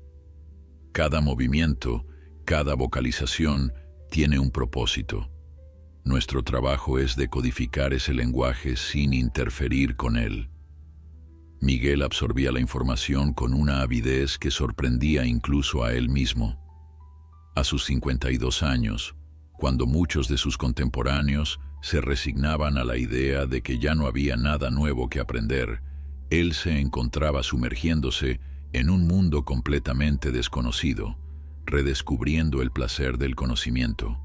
S1: Cada movimiento, cada vocalización, tiene un propósito. Nuestro trabajo es decodificar ese lenguaje sin interferir con él. Miguel absorbía la información con una avidez que sorprendía incluso a él mismo. A sus 52 años, cuando muchos de sus contemporáneos se resignaban a la idea de que ya no había nada nuevo que aprender, él se encontraba sumergiéndose en un mundo completamente desconocido, redescubriendo el placer del conocimiento.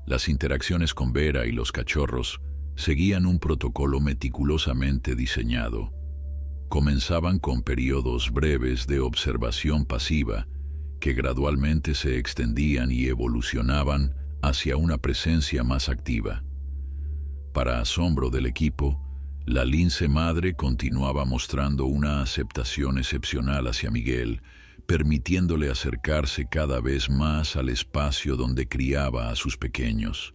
S1: Las interacciones con Vera y los cachorros seguían un protocolo meticulosamente diseñado. Comenzaban con periodos breves de observación pasiva que gradualmente se extendían y evolucionaban hacia una presencia más activa. Para asombro del equipo, la lince madre continuaba mostrando una aceptación excepcional hacia Miguel, permitiéndole acercarse cada vez más al espacio donde criaba a sus pequeños.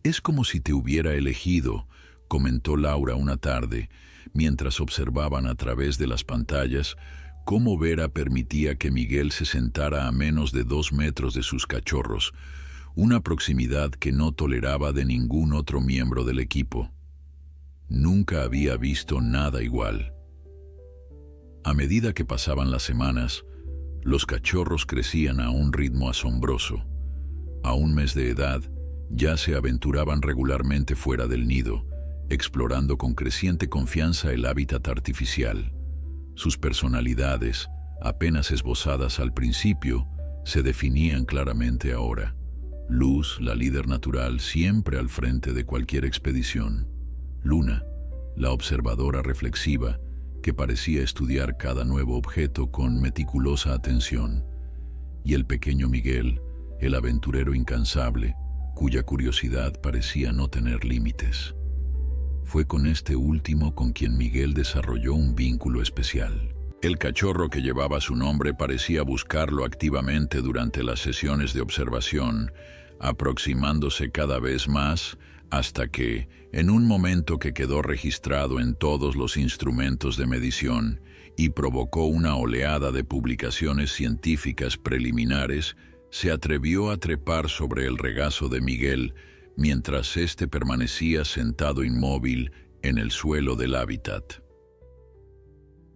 S1: «Es como si te hubiera elegido», comentó Laura una tarde, mientras observaban a través de las pantallas cómo Vera permitía que Miguel se sentara a menos de 2 metros de sus cachorros, una proximidad que no toleraba de ningún otro miembro del equipo. Nunca había visto nada igual. A medida que pasaban las semanas, los cachorros crecían a un ritmo asombroso. A un mes de edad, ya se aventuraban regularmente fuera del nido, explorando con creciente confianza el hábitat artificial. Sus personalidades, apenas esbozadas al principio, se definían claramente ahora. Luz, la líder natural, siempre al frente de cualquier expedición. Luna, la observadora reflexiva, que parecía estudiar cada nuevo objeto con meticulosa atención. Y el pequeño Miguel, el aventurero incansable, cuya curiosidad parecía no tener límites. Fue con este último con quien Miguel desarrolló un vínculo especial. El cachorro que llevaba su nombre parecía buscarlo activamente durante las sesiones de observación, aproximándose cada vez más hasta que, en un momento que quedó registrado en todos los instrumentos de medición y provocó una oleada de publicaciones científicas preliminares, se atrevió a trepar sobre el regazo de Miguel mientras éste permanecía sentado inmóvil en el suelo del hábitat.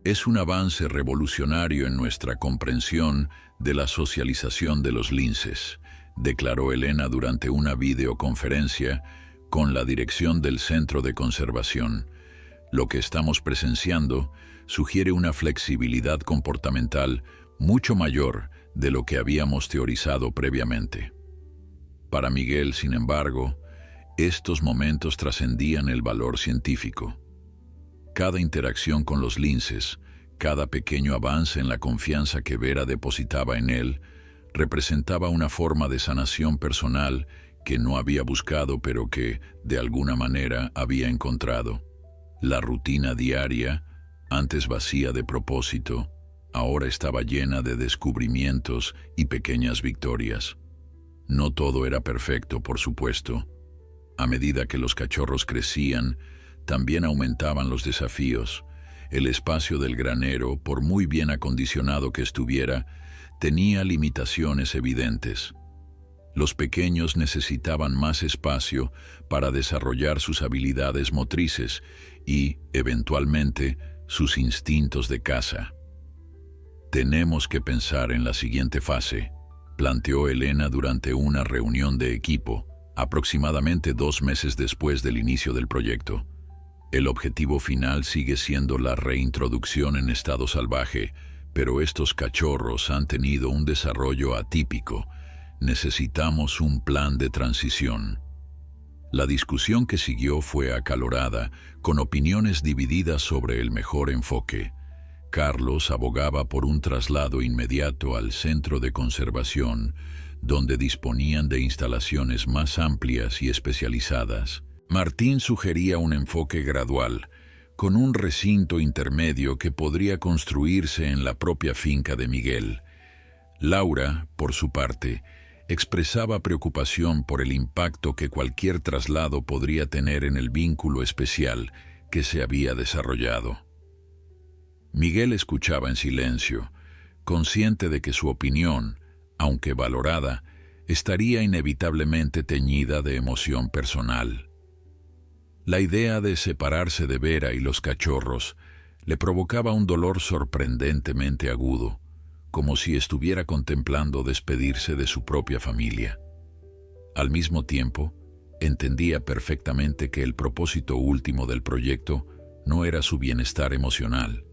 S1: Es un avance revolucionario en nuestra comprensión de la socialización de los linces, declaró Elena durante una videoconferencia con la dirección del Centro de Conservación. Lo que estamos presenciando sugiere una flexibilidad comportamental mucho mayor de lo que habíamos teorizado previamente. Para Miguel, sin embargo, estos momentos trascendían el valor científico. Cada interacción con los linces, cada pequeño avance en la confianza que Vera depositaba en él, representaba una forma de sanación personal que no había buscado pero que, de alguna manera, había encontrado. La rutina diaria, antes vacía de propósito, ahora estaba llena de descubrimientos y pequeñas victorias. No todo era perfecto, por supuesto. A medida que los cachorros crecían, también aumentaban los desafíos. El espacio del granero, por muy bien acondicionado que estuviera, tenía limitaciones evidentes. Los pequeños necesitaban más espacio para desarrollar sus habilidades motrices y, eventualmente, sus instintos de caza. «Tenemos que pensar en la siguiente fase», planteó Elena durante una reunión de equipo, aproximadamente 2 meses después del inicio del proyecto. El objetivo final sigue siendo la reintroducción en estado salvaje, pero estos cachorros han tenido un desarrollo atípico. Necesitamos un plan de transición. La discusión que siguió fue acalorada, con opiniones divididas sobre el mejor enfoque. Carlos abogaba por un traslado inmediato al centro de conservación, donde disponían de instalaciones más amplias y especializadas. Martín sugería un enfoque gradual, con un recinto intermedio que podría construirse en la propia finca de Miguel. Laura, por su parte, expresaba preocupación por el impacto que cualquier traslado podría tener en el vínculo especial que se había desarrollado. Miguel escuchaba en silencio, consciente de que su opinión, aunque valorada, estaría inevitablemente teñida de emoción personal. La idea de separarse de Vera y los cachorros le provocaba un dolor sorprendentemente agudo, como si estuviera contemplando despedirse de su propia familia. Al mismo tiempo, entendía perfectamente que el propósito último del proyecto no era su bienestar emocional,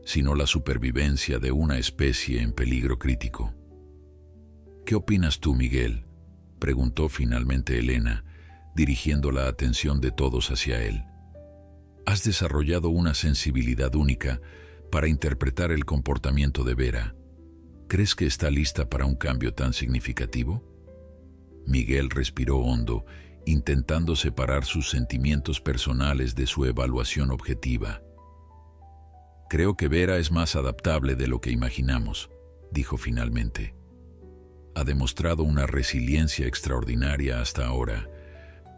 S1: sino la supervivencia de una especie en peligro crítico. «¿Qué opinas tú, Miguel?», preguntó finalmente Elena, dirigiendo la atención de todos hacia él. «Has desarrollado una sensibilidad única para interpretar el comportamiento de Vera. ¿Crees que está lista para un cambio tan significativo?». Miguel respiró hondo intentando separar sus sentimientos personales de su evaluación objetiva. «Creo que Vera es más adaptable de lo que imaginamos», dijo finalmente. «Ha demostrado una resiliencia extraordinaria hasta ahora,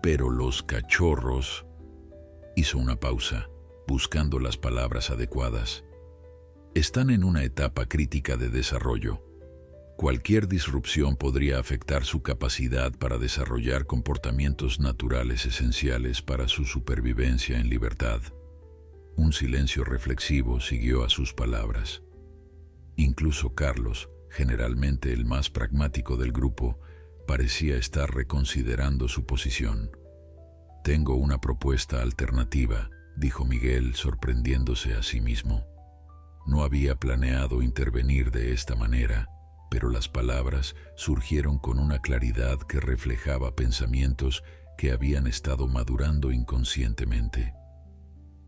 S1: pero los cachorros...» Hizo una pausa, buscando las palabras adecuadas. «Están en una etapa crítica de desarrollo. Cualquier disrupción podría afectar su capacidad para desarrollar comportamientos naturales esenciales para su supervivencia en libertad». Un silencio reflexivo siguió a sus palabras. Incluso Carlos, generalmente el más pragmático del grupo, parecía estar reconsiderando su posición. «Tengo una propuesta alternativa», dijo Miguel, sorprendiéndose a sí mismo. No había planeado intervenir de esta manera, pero las palabras surgieron con una claridad que reflejaba pensamientos que habían estado madurando inconscientemente.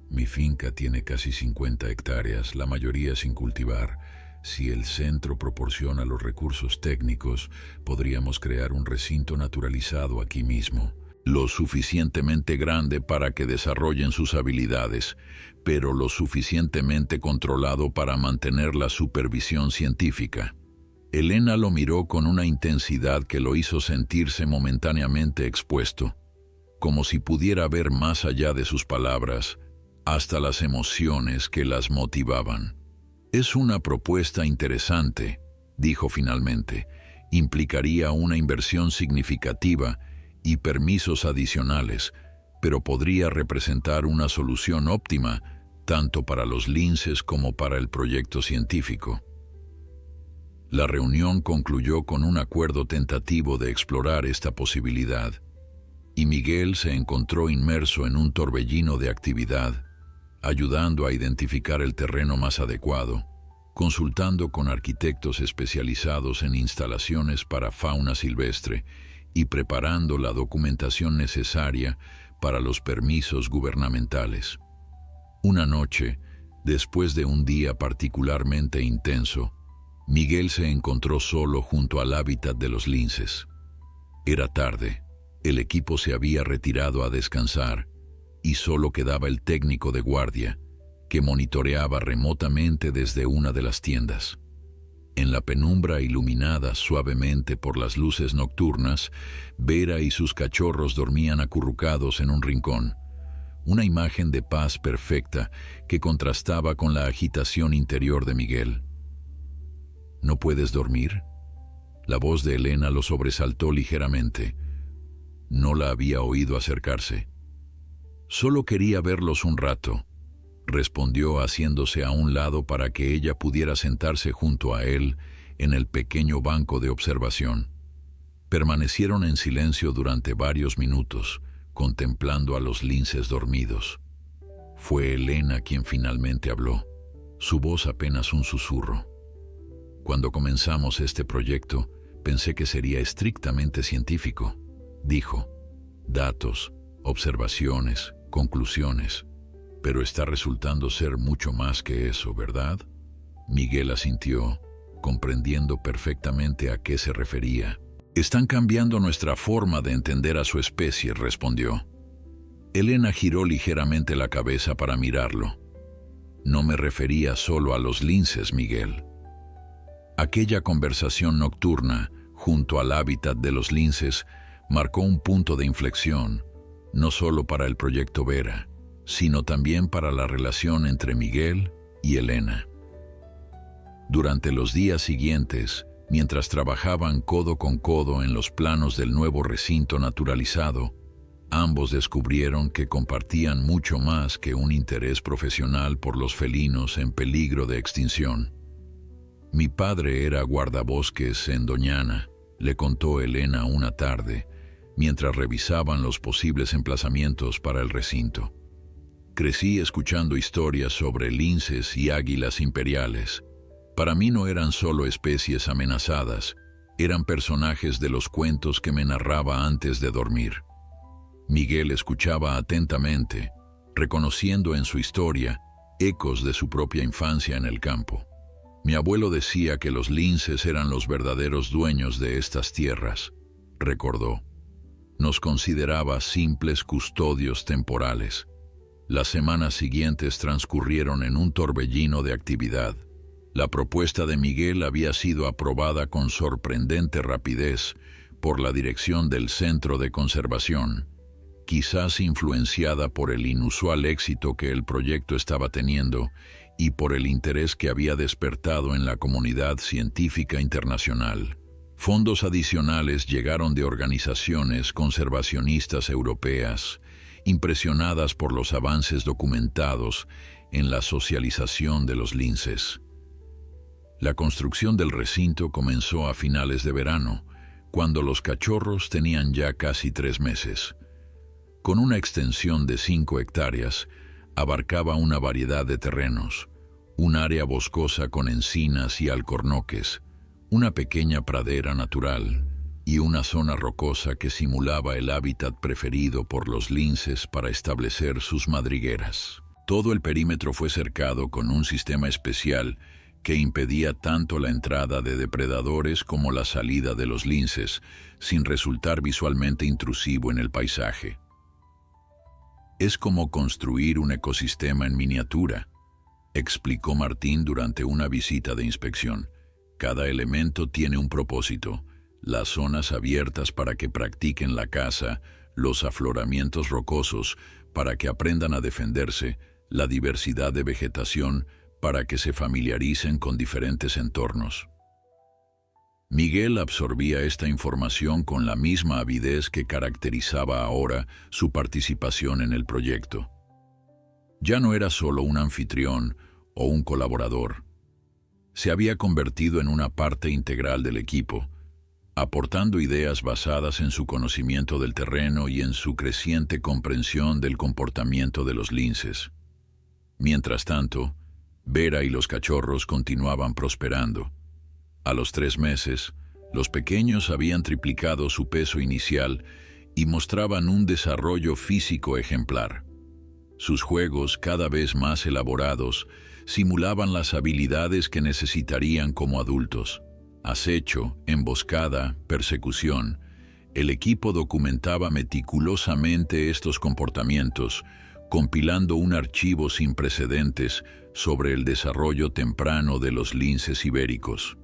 S1: «Mi finca tiene casi 50 hectáreas, la mayoría sin cultivar. Si el centro proporciona los recursos técnicos, podríamos crear un recinto naturalizado aquí mismo, lo suficientemente grande para que desarrollen sus habilidades, pero lo suficientemente controlado para mantener la supervisión científica». Elena lo miró con una intensidad que lo hizo sentirse momentáneamente expuesto, como si pudiera ver más allá de sus palabras, hasta las emociones que las motivaban. «Es una propuesta interesante», dijo finalmente. «Implicaría una inversión significativa y permisos adicionales, pero podría representar una solución óptima tanto para los linces como para el proyecto científico». La reunión concluyó con un acuerdo tentativo de explorar esta posibilidad, y Miguel se encontró inmerso en un torbellino de actividad, ayudando a identificar el terreno más adecuado, consultando con arquitectos especializados en instalaciones para fauna silvestre y preparando la documentación necesaria para los permisos gubernamentales. Una noche, después de un día particularmente intenso, Miguel se encontró solo junto al hábitat de los linces. Era tarde, el equipo se había retirado a descansar y solo quedaba el técnico de guardia, que monitoreaba remotamente desde una de las tiendas. En la penumbra iluminada suavemente por las luces nocturnas, Vera y sus cachorros dormían acurrucados en un rincón, una imagen de paz perfecta que contrastaba con la agitación interior de Miguel. «¿No puedes dormir?». La voz de Elena lo sobresaltó ligeramente. No la había oído acercarse. «Solo quería verlos un rato», respondió haciéndose a un lado para que ella pudiera sentarse junto a él en el pequeño banco de observación. Permanecieron en silencio durante varios minutos, contemplando a los linces dormidos. Fue Elena quien finalmente habló, su voz apenas un susurro. «Cuando comenzamos este proyecto, pensé que sería estrictamente científico», dijo. «Datos, observaciones, conclusiones. Pero está resultando ser mucho más que eso, ¿verdad?». Miguel asintió, comprendiendo perfectamente a qué se refería. «Están cambiando nuestra forma de entender a su especie», respondió. Elena giró ligeramente la cabeza para mirarlo. «No me refería solo a los linces, Miguel». Aquella conversación nocturna, junto al hábitat de los linces, marcó un punto de inflexión, no solo para el proyecto Vera, sino también para la relación entre Miguel y Elena. Durante los días siguientes, mientras trabajaban codo con codo en los planos del nuevo recinto naturalizado, ambos descubrieron que compartían mucho más que un interés profesional por los felinos en peligro de extinción. «Mi padre era guardabosques en Doñana», le contó Elena una tarde, mientras revisaban los posibles emplazamientos para el recinto. «Crecí escuchando historias sobre linces y águilas imperiales. Para mí no eran solo especies amenazadas, eran personajes de los cuentos que me narraba antes de dormir». Miguel escuchaba atentamente, reconociendo en su historia ecos de su propia infancia en el campo. «Mi abuelo decía que los linces eran los verdaderos dueños de estas tierras», recordó. Nos consideraba simples custodios temporales. Las semanas siguientes transcurrieron en un torbellino de actividad. La propuesta de Miguel había sido aprobada con sorprendente rapidez por la dirección del Centro de Conservación, quizás influenciada por el inusual éxito que el proyecto estaba teniendo y por el interés que había despertado en la comunidad científica internacional. Fondos adicionales llegaron de organizaciones conservacionistas europeas, impresionadas por los avances documentados en la socialización de los linces. La construcción del recinto comenzó a finales de verano, cuando los cachorros tenían ya casi 3 meses. Con una extensión de 5 hectáreas, abarcaba una variedad de terrenos, un área boscosa con encinas y alcornoques, una pequeña pradera natural y una zona rocosa que simulaba el hábitat preferido por los linces para establecer sus madrigueras. Todo el perímetro fue cercado con un sistema especial que impedía tanto la entrada de depredadores como la salida de los linces, sin resultar visualmente intrusivo en el paisaje. Es como construir un ecosistema en miniatura, explicó Martín durante una visita de inspección. Cada elemento tiene un propósito: las zonas abiertas para que practiquen la caza, los afloramientos rocosos para que aprendan a defenderse, la diversidad de vegetación para que se familiaricen con diferentes entornos. Miguel absorbía esta información con la misma avidez que caracterizaba ahora su participación en el proyecto. Ya no era solo un anfitrión o un colaborador. Se había convertido en una parte integral del equipo, aportando ideas basadas en su conocimiento del terreno y en su creciente comprensión del comportamiento de los linces. Mientras tanto, Vera y los cachorros continuaban prosperando. A los 3 meses, los pequeños habían triplicado su peso inicial y mostraban un desarrollo físico ejemplar. Sus juegos, cada vez más elaborados, simulaban las habilidades que necesitarían como adultos. Acecho, emboscada, persecución. El equipo documentaba meticulosamente estos comportamientos, compilando un archivo sin precedentes sobre el desarrollo temprano de los linces ibéricos.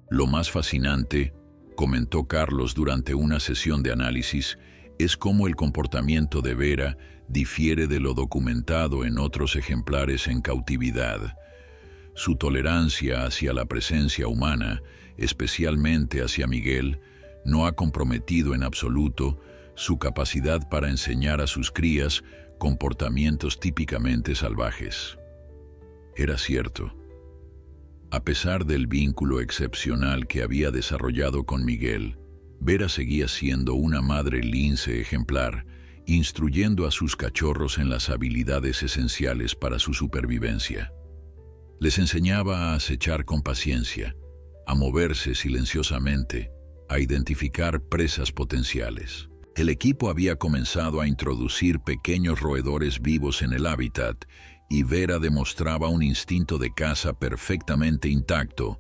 S1: Lo más fascinante, comentó Carlos durante una sesión de análisis, es cómo el comportamiento de Vera difiere de lo documentado en otros ejemplares en cautividad. Su tolerancia hacia la presencia humana, especialmente hacia Miguel, no ha comprometido en absoluto su capacidad para enseñar a sus crías comportamientos típicamente salvajes. Era cierto. A pesar del vínculo excepcional que había desarrollado con Miguel, Vera seguía siendo una madre lince ejemplar, instruyendo a sus cachorros en las habilidades esenciales para su supervivencia. Les enseñaba a acechar con paciencia, a moverse silenciosamente, a identificar presas potenciales. El equipo había comenzado a introducir pequeños roedores vivos en el hábitat y Vera demostraba un instinto de caza perfectamente intacto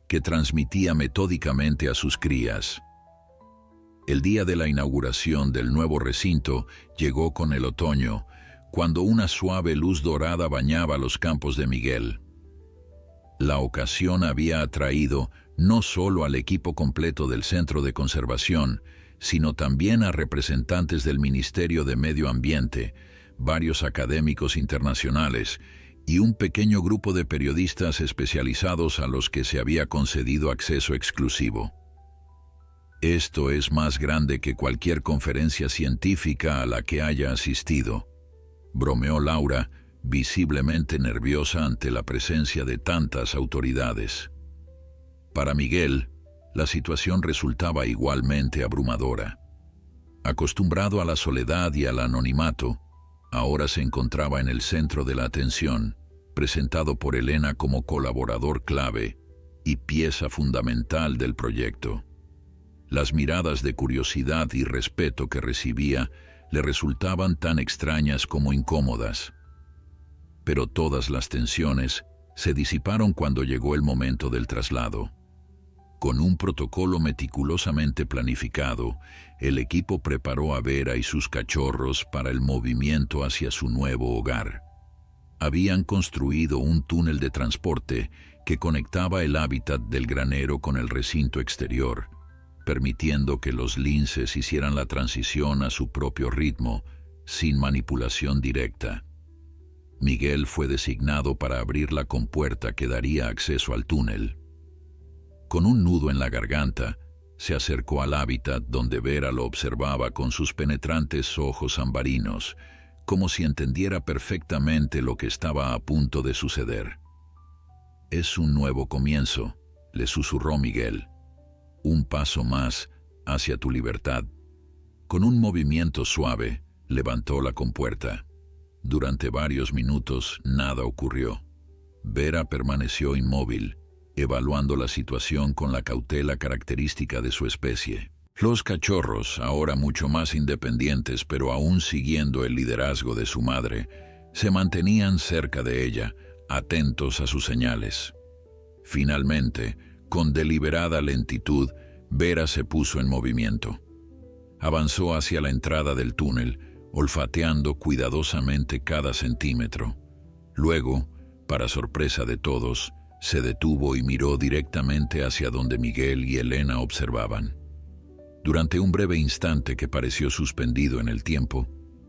S1: que transmitía metódicamente a sus crías. El día de la inauguración del nuevo recinto llegó con el otoño, cuando una suave luz dorada bañaba los campos de Miguel. La ocasión había atraído no solo al equipo completo del Centro de Conservación, sino también a representantes del Ministerio de Medio Ambiente, varios académicos internacionales y un pequeño grupo de periodistas especializados a los que se había concedido acceso exclusivo. Esto es más grande que cualquier conferencia científica a la que haya asistido, bromeó Laura, visiblemente nerviosa ante la presencia de tantas autoridades. Para Miguel, la situación resultaba igualmente abrumadora. Acostumbrado a la soledad y al anonimato, ahora se encontraba en el centro de la atención, presentado por Elena como colaborador clave y pieza fundamental del proyecto. Las miradas de curiosidad y respeto que recibía le resultaban tan extrañas como incómodas. Pero todas las tensiones se disiparon cuando llegó el momento del traslado. Con un protocolo meticulosamente planificado, el equipo preparó a Vera y sus cachorros para el movimiento hacia su nuevo hogar. Habían construido un túnel de transporte que conectaba el hábitat del granero con el recinto exterior, permitiendo que los linces hicieran la transición a su propio ritmo, sin manipulación directa. Miguel fue designado para abrir la compuerta que daría acceso al túnel. Con un nudo en la garganta, se acercó al hábitat donde Vera lo observaba con sus penetrantes ojos ambarinos, como si entendiera perfectamente lo que estaba a punto de suceder. «Es un nuevo comienzo», le susurró Miguel. «Un paso más hacia tu libertad». Con un movimiento suave, levantó la compuerta. Durante varios minutos nada ocurrió. Vera permaneció inmóvil, evaluando la situación con la cautela característica de su especie. Los cachorros, ahora mucho más independientes pero aún siguiendo el liderazgo de su madre, se mantenían cerca de ella, atentos a sus señales. Finalmente, con deliberada lentitud, Vera se puso en movimiento. Avanzó hacia la entrada del túnel, olfateando cuidadosamente cada centímetro. Luego, para sorpresa de todos, se detuvo y miró directamente hacia donde Miguel y Elena observaban. Durante un breve instante que pareció suspendido en el tiempo,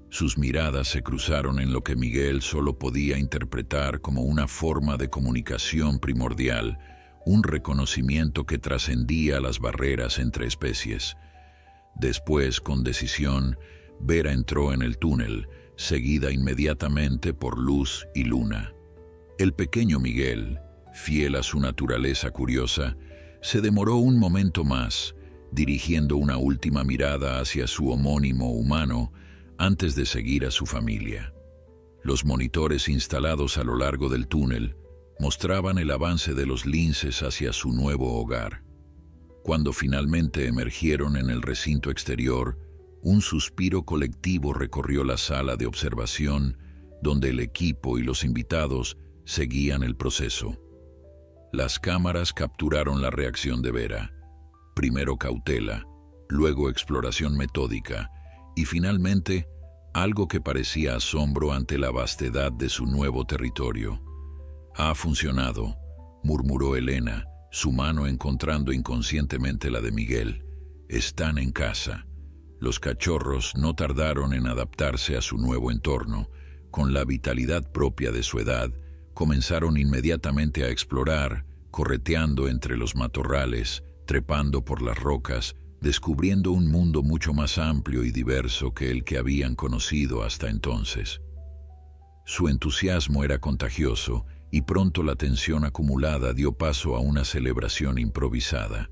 S1: sus miradas se cruzaron en lo que Miguel solo podía interpretar como una forma de comunicación primordial, un reconocimiento que trascendía las barreras entre especies. Después, con decisión, Vera entró en el túnel, seguida inmediatamente por Luz y Luna. El pequeño Miguel, fiel a su naturaleza curiosa, se demoró un momento más, dirigiendo una última mirada hacia su homónimo humano antes de seguir a su familia. Los monitores instalados a lo largo del túnel mostraban el avance de los linces hacia su nuevo hogar. Cuando finalmente emergieron en el recinto exterior, un suspiro colectivo recorrió la sala de observación, donde el equipo y los invitados seguían el proceso. Las cámaras capturaron la reacción de Vera. Primero cautela, luego exploración metódica y finalmente algo que parecía asombro ante la vastedad de su nuevo territorio. «Ha funcionado», murmuró Elena, su mano encontrando inconscientemente la de Miguel. «Están en casa». Los cachorros no tardaron en adaptarse a su nuevo entorno. Con la vitalidad propia de su edad, comenzaron inmediatamente a explorar, correteando entre los matorrales, trepando por las rocas, descubriendo un mundo mucho más amplio y diverso que el que habían conocido hasta entonces. Su entusiasmo era contagioso y pronto la tensión acumulada dio paso a una celebración improvisada.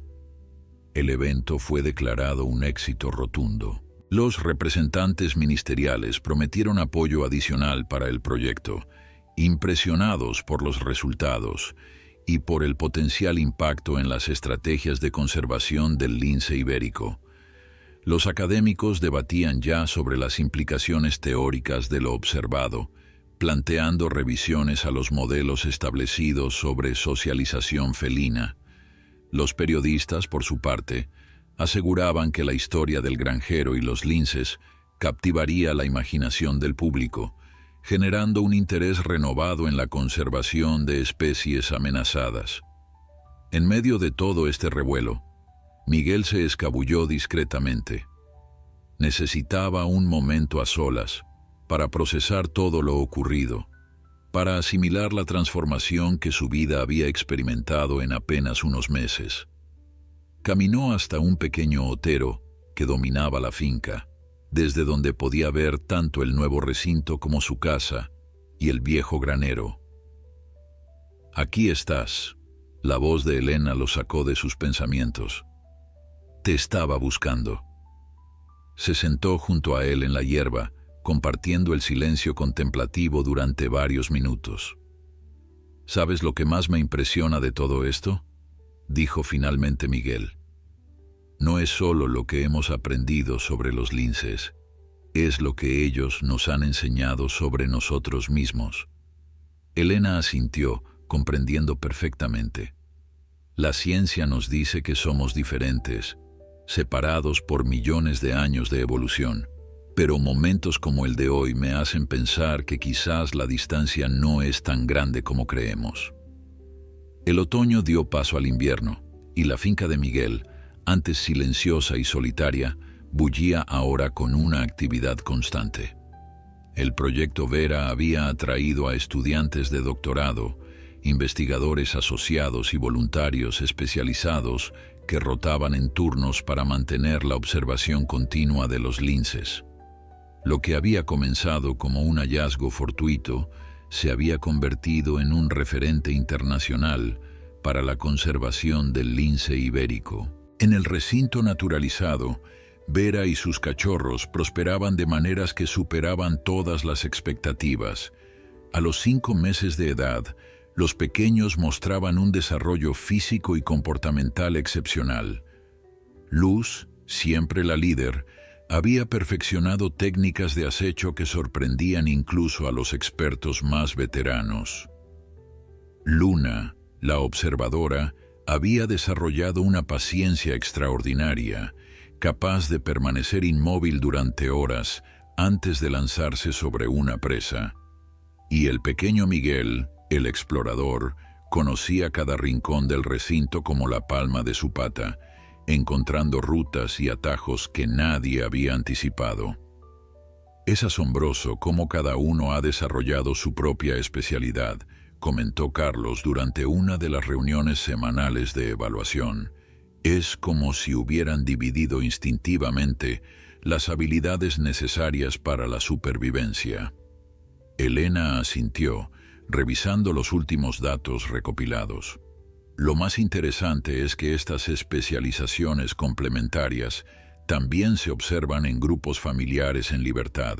S1: El evento fue declarado un éxito rotundo. Los representantes ministeriales prometieron apoyo adicional para el proyecto, impresionados por los resultados y por el potencial impacto en las estrategias de conservación del lince ibérico. Los académicos debatían ya sobre las implicaciones teóricas de lo observado, planteando revisiones a los modelos establecidos sobre socialización felina. Los periodistas, por su parte, aseguraban que la historia del granjero y los linces captivaría la imaginación del público, generando un interés renovado en la conservación de especies amenazadas. En medio de todo este revuelo, Miguel se escabulló discretamente. Necesitaba un momento a solas para procesar todo lo ocurrido, para asimilar la transformación que su vida había experimentado en apenas unos meses. Caminó hasta un pequeño otero que dominaba la finca, desde donde podía ver tanto el nuevo recinto como su casa y el viejo granero. «Aquí estás», la voz de Elena lo sacó de sus pensamientos. «Te estaba buscando». Se sentó junto a él en la hierba, compartiendo el silencio contemplativo durante varios minutos. «¿Sabes lo que más me impresiona de todo esto?», dijo finalmente Miguel. «No es solo lo que hemos aprendido sobre los linces, es lo que ellos nos han enseñado sobre nosotros mismos». Elena asintió, comprendiendo perfectamente. La ciencia nos dice que somos diferentes, separados por millones de años de evolución. Pero momentos como el de hoy me hacen pensar que quizás la distancia no es tan grande como creemos. El otoño dio paso al invierno, y la finca de Miguel, antes silenciosa y solitaria, bullía ahora con una actividad constante. El proyecto Vera había atraído a estudiantes de doctorado, investigadores asociados y voluntarios especializados que rotaban en turnos para mantener la observación continua de los linces. Lo que había comenzado como un hallazgo fortuito se había convertido en un referente internacional para la conservación del lince ibérico. En el recinto naturalizado, Vera y sus cachorros prosperaban de maneras que superaban todas las expectativas. A los 5 meses de edad, los pequeños mostraban un desarrollo físico y comportamental excepcional. Luz, siempre la líder, había perfeccionado técnicas de acecho que sorprendían incluso a los expertos más veteranos. Luna, la observadora, había desarrollado una paciencia extraordinaria, capaz de permanecer inmóvil durante horas antes de lanzarse sobre una presa. Y el pequeño Miguel, el explorador, conocía cada rincón del recinto como la palma de su pata, encontrando rutas y atajos que nadie había anticipado. Es asombroso cómo cada uno ha desarrollado su propia especialidad, comentó Carlos durante una de las reuniones semanales de evaluación. Es como si hubieran dividido instintivamente las habilidades necesarias para la supervivencia. Elena asintió, revisando los últimos datos recopilados. Lo más interesante es que estas especializaciones complementarias también se observan en grupos familiares en libertad.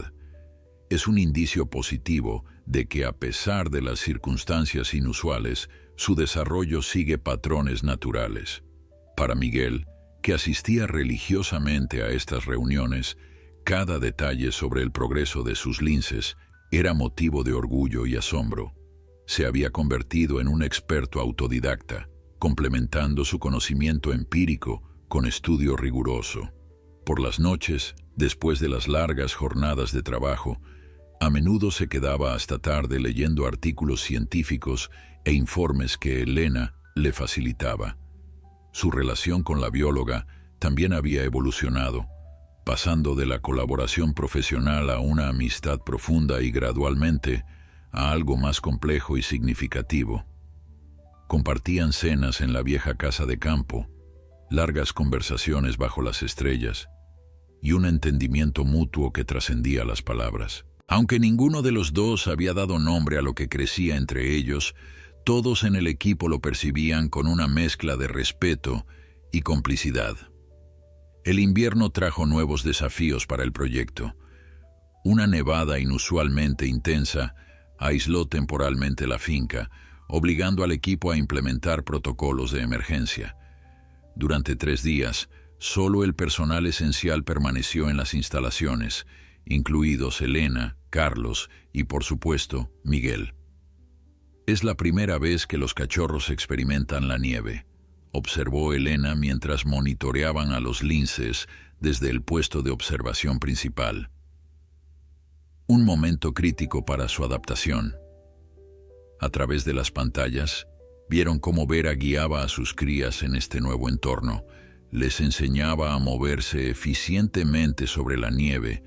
S1: Es un indicio positivo de que a pesar de las circunstancias inusuales, su desarrollo sigue patrones naturales. Para Miguel, que asistía religiosamente a estas reuniones, cada detalle sobre el progreso de sus linces era motivo de orgullo y asombro. Se había convertido en un experto autodidacta, complementando su conocimiento empírico con estudio riguroso. Por las noches, después de las largas jornadas de trabajo, a menudo se quedaba hasta tarde leyendo artículos científicos e informes que Elena le facilitaba. Su relación con la bióloga también había evolucionado, pasando de la colaboración profesional a una amistad profunda y gradualmente a algo más complejo y significativo. Compartían cenas en la vieja casa de campo, largas conversaciones bajo las estrellas y un entendimiento mutuo que trascendía las palabras. Aunque ninguno de los dos había dado nombre a lo que crecía entre ellos, todos en el equipo lo percibían con una mezcla de respeto y complicidad. El invierno trajo nuevos desafíos para el proyecto. Una nevada inusualmente intensa aisló temporalmente la finca, obligando al equipo a implementar protocolos de emergencia. Durante 3 días, solo el personal esencial permaneció en las instalaciones, incluidos Elena, Carlos y, por supuesto, Miguel. Es la primera vez que los cachorros experimentan la nieve, observó Elena mientras monitoreaban a los linces desde el puesto de observación principal. Un momento crítico para su adaptación. A través de las pantallas, vieron cómo Vera guiaba a sus crías en este nuevo entorno, les enseñaba a moverse eficientemente sobre la nieve,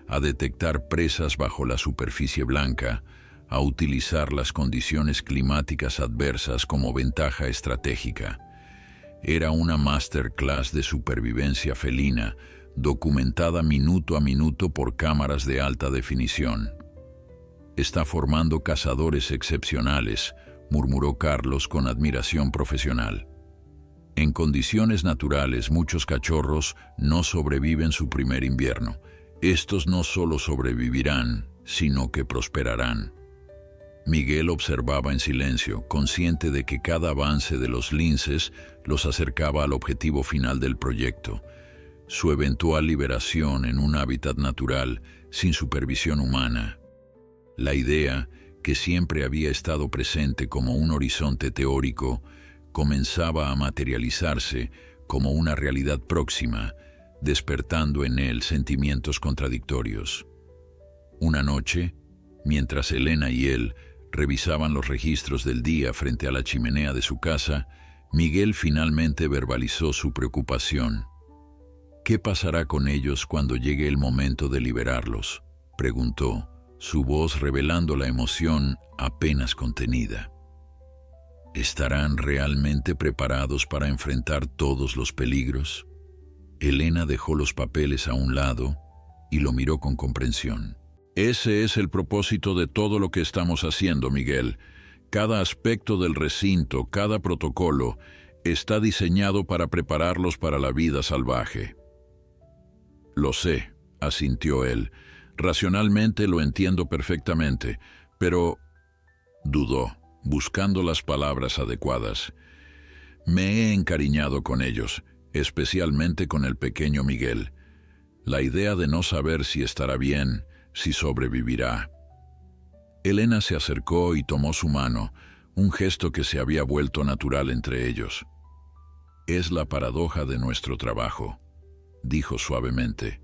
S1: a detectar presas bajo la superficie blanca, a utilizar las condiciones climáticas adversas como ventaja estratégica. Era una masterclass de supervivencia felina, documentada minuto a minuto por cámaras de alta definición. Está formando cazadores excepcionales, murmuró Carlos con admiración profesional. En condiciones naturales, muchos cachorros no sobreviven su primer invierno. Estos no solo sobrevivirán, sino que prosperarán. Miguel observaba en silencio, consciente de que cada avance de los linces los acercaba al objetivo final del proyecto, su eventual liberación en un hábitat natural sin supervisión humana. La idea, que siempre había estado presente como un horizonte teórico, comenzaba a materializarse como una realidad próxima, despertando en él sentimientos contradictorios. Una noche, mientras Elena y él revisaban los registros del día frente a la chimenea de su casa, Miguel finalmente verbalizó su preocupación. «¿Qué pasará con ellos cuando llegue el momento de liberarlos?», preguntó, su voz revelando la emoción apenas contenida. ¿Estarán realmente preparados para enfrentar todos los peligros? Elena dejó los papeles a un lado y lo miró con comprensión. «Ese es el propósito de todo lo que estamos haciendo, Miguel. Cada aspecto del recinto, cada protocolo, está diseñado para prepararlos para la vida salvaje». «Lo sé», asintió él. «Racionalmente lo entiendo perfectamente, pero…» dudó, buscando las palabras adecuadas. «Me he encariñado con ellos, especialmente con el pequeño Miguel. La idea de no saber si estará bien, si sobrevivirá». Elena se acercó y tomó su mano, un gesto que se había vuelto natural entre ellos. «Es la paradoja de nuestro trabajo», dijo suavemente.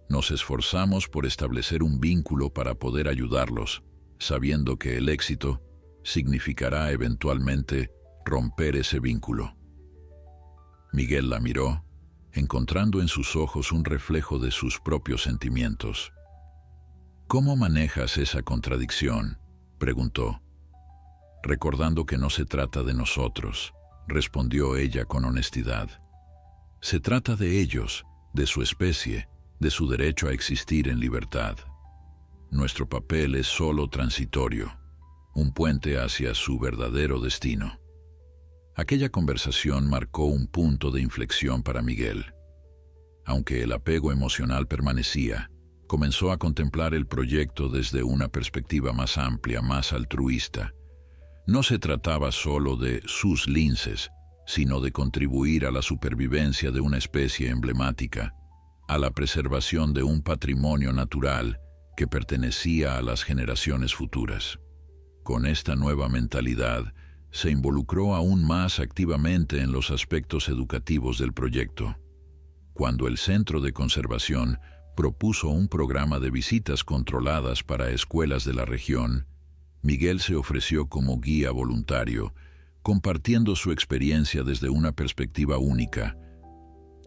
S1: «Nos esforzamos por establecer un vínculo para poder ayudarlos, sabiendo que el éxito significará eventualmente romper ese vínculo». Miguel la miró, encontrando en sus ojos un reflejo de sus propios sentimientos. «¿Cómo manejas esa contradicción?», preguntó. «Recordando que no se trata de nosotros», respondió ella con honestidad. «Se trata de ellos, de su especie, de su derecho a existir en libertad. Nuestro papel es solo transitorio, un puente hacia su verdadero destino». Aquella conversación marcó un punto de inflexión para Miguel. Aunque el apego emocional permanecía, comenzó a contemplar el proyecto desde una perspectiva más amplia, más altruista. No se trataba solo de sus linces, sino de contribuir a la supervivencia de una especie emblemática, a la preservación de un patrimonio natural que pertenecía a las generaciones futuras. Con esta nueva mentalidad, se involucró aún más activamente en los aspectos educativos del proyecto. Cuando el Centro de Conservación propuso un programa de visitas controladas para escuelas de la región, Miguel se ofreció como guía voluntario, compartiendo su experiencia desde una perspectiva única,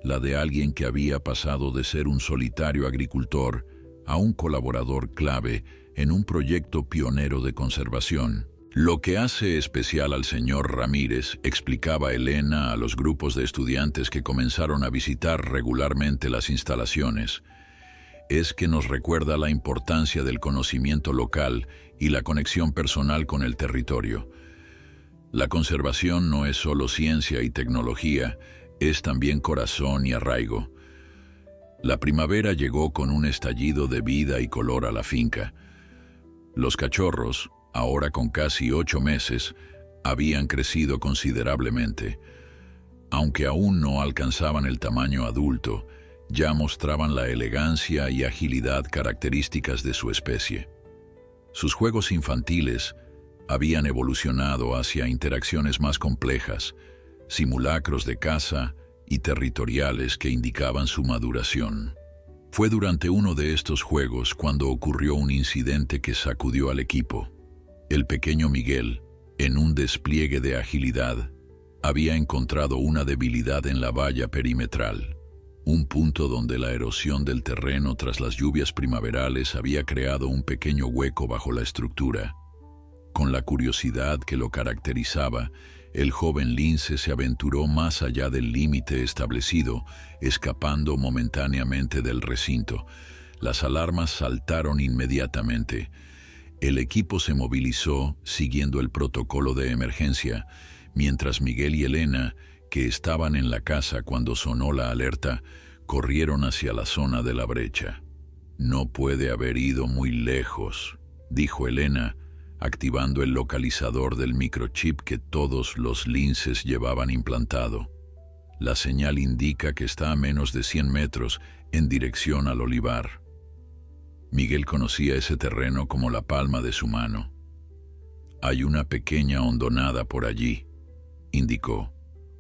S1: la de alguien que había pasado de ser un solitario agricultor a un colaborador clave en un proyecto pionero de conservación. «Lo que hace especial al señor Ramírez», explicaba Elena a los grupos de estudiantes que comenzaron a visitar regularmente las instalaciones, «es que nos recuerda la importancia del conocimiento local y la conexión personal con el territorio. La conservación no es solo ciencia y tecnología, es también corazón y arraigo». La primavera llegó con un estallido de vida y color a la finca. Los cachorros, ahora con casi 8 meses, habían crecido considerablemente. Aunque aún no alcanzaban el tamaño adulto, ya mostraban la elegancia y agilidad características de su especie. Sus juegos infantiles habían evolucionado hacia interacciones más complejas, simulacros de caza y territoriales que indicaban su maduración. Fue durante uno de estos juegos cuando ocurrió un incidente que sacudió al equipo. El pequeño Miguel, en un despliegue de agilidad, había encontrado una debilidad en la valla perimetral, un punto donde la erosión del terreno tras las lluvias primaverales había creado un pequeño hueco bajo la estructura. Con la curiosidad que lo caracterizaba, el joven lince se aventuró más allá del límite establecido, escapando momentáneamente del recinto. Las alarmas saltaron inmediatamente. El equipo se movilizó siguiendo el protocolo de emergencia, mientras Miguel y Elena, que estaban en la casa cuando sonó la alerta, corrieron hacia la zona de la brecha. «No puede haber ido muy lejos», dijo Elena, activando el localizador del microchip que todos los linces llevaban implantado. «La señal indica que está a menos de 100 metros en dirección al olivar». Miguel conocía ese terreno como la palma de su mano. «Hay una pequeña hondonada por allí», indicó,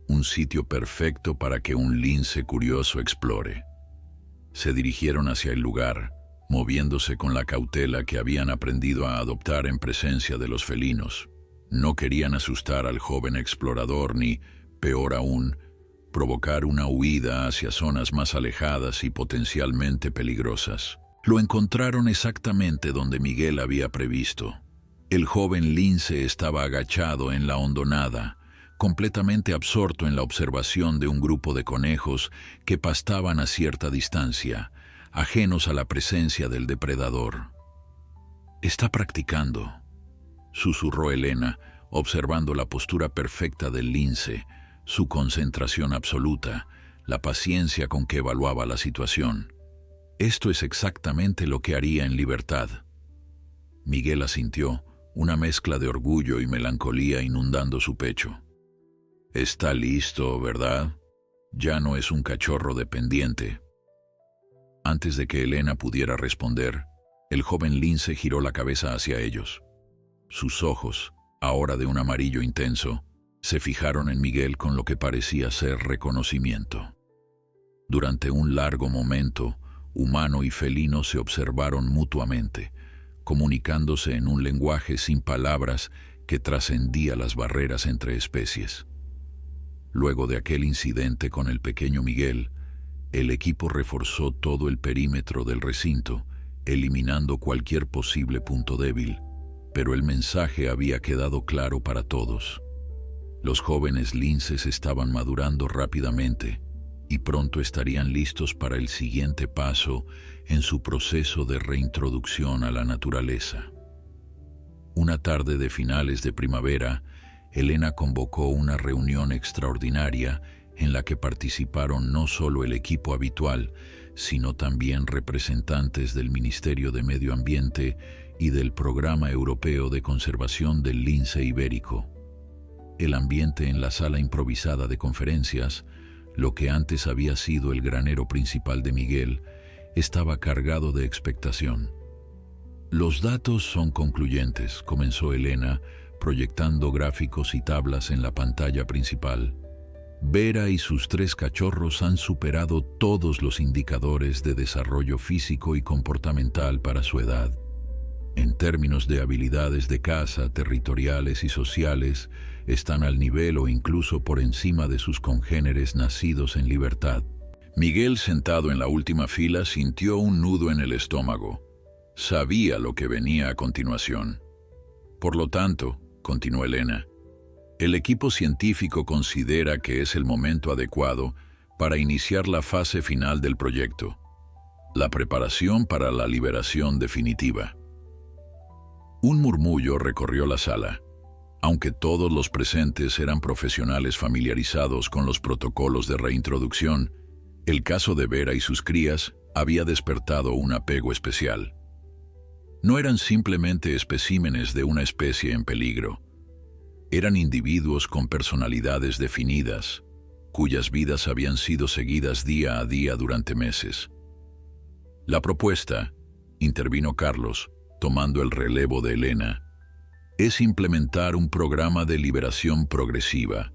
S1: un sitio perfecto para que un lince curioso explore. Se dirigieron hacia el lugar, moviéndose con la cautela que habían aprendido a adoptar en presencia de los felinos. No querían asustar al joven explorador ni, peor aún, provocar una huida hacia zonas más alejadas y potencialmente peligrosas. Lo encontraron exactamente donde Miguel había previsto. El joven lince estaba agachado en la hondonada, completamente absorto en la observación de un grupo de conejos que pastaban a cierta distancia, ajenos a la presencia del depredador. «Está practicando», susurró Elena, observando la postura perfecta del lince, su concentración absoluta, la paciencia con que evaluaba la situación. «Esto es exactamente lo que haría en libertad». Miguel asintió, una mezcla de orgullo y melancolía inundando su pecho. «Está listo, ¿verdad? Ya no es un cachorro dependiente». Antes de que Elena pudiera responder, el joven lince giró la cabeza hacia ellos. Sus ojos, ahora de un amarillo intenso, se fijaron en Miguel con lo que parecía ser reconocimiento. Durante un largo momento, humano y felino se observaron mutuamente, comunicándose en un lenguaje sin palabras que trascendía las barreras entre especies. Luego de aquel incidente con el pequeño Miguel, el equipo reforzó todo el perímetro del recinto, eliminando cualquier posible punto débil, pero el mensaje había quedado claro para todos. Los jóvenes linces estaban madurando rápidamente y pronto estarían listos para el siguiente paso en su proceso de reintroducción a la naturaleza. Una tarde de finales de primavera, Elena convocó una reunión extraordinaria en la que participaron no solo el equipo habitual, sino también representantes del Ministerio de Medio Ambiente y del Programa Europeo de Conservación del Lince Ibérico. El ambiente en la sala improvisada de conferencias, lo que antes había sido el granero principal de Miguel, estaba cargado de expectación. «Los datos son concluyentes», comenzó Elena, proyectando gráficos y tablas en la pantalla principal. «Vera y sus 3 cachorros han superado todos los indicadores de desarrollo físico y comportamental para su edad. En términos de habilidades de caza, territoriales y sociales, están al nivel o incluso por encima de sus congéneres nacidos en libertad». Miguel, sentado en la última fila, sintió un nudo en el estómago. Sabía lo que venía a continuación. «Por lo tanto», continuó Elena, «el equipo científico considera que es el momento adecuado para iniciar la fase final del proyecto, la preparación para la liberación definitiva». Un murmullo recorrió la sala. Aunque todos los presentes eran profesionales familiarizados con los protocolos de reintroducción, el caso de Vera y sus crías había despertado un apego especial. No eran simplemente especímenes de una especie en peligro. Eran individuos con personalidades definidas, cuyas vidas habían sido seguidas día a día durante meses. «La propuesta», intervino Carlos, tomando el relevo de Elena, «es implementar un programa de liberación progresiva.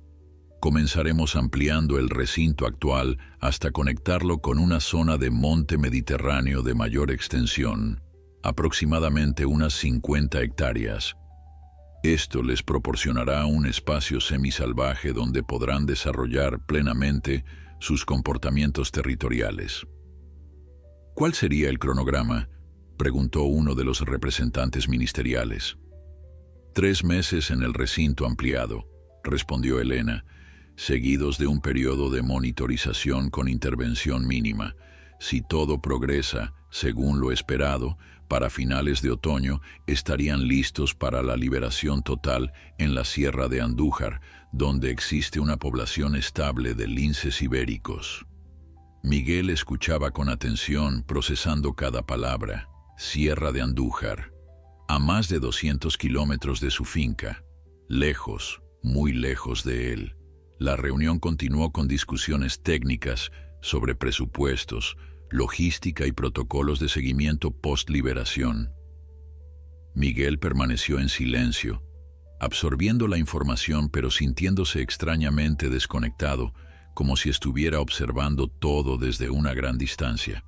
S1: Comenzaremos ampliando el recinto actual hasta conectarlo con una zona de monte mediterráneo de mayor extensión, aproximadamente unas 50 hectáreas. Esto les proporcionará un espacio semisalvaje donde podrán desarrollar plenamente sus comportamientos territoriales». «¿Cuál sería el cronograma?», preguntó uno de los representantes ministeriales. «3 meses en el recinto ampliado», respondió Elena, «seguidos de un periodo de monitorización con intervención mínima. Si todo progresa según lo esperado, para finales de otoño estarían listos para la liberación total en la Sierra de Andújar, donde existe una población estable de linces ibéricos». Miguel escuchaba con atención, procesando cada palabra. Sierra de Andújar, a más de 200 kilómetros de su finca, lejos, muy lejos de él. La reunión continuó con discusiones técnicas sobre presupuestos, logística y protocolos de seguimiento post-liberación. Miguel permaneció en silencio, absorbiendo la información pero sintiéndose extrañamente desconectado, como si estuviera observando todo desde una gran distancia.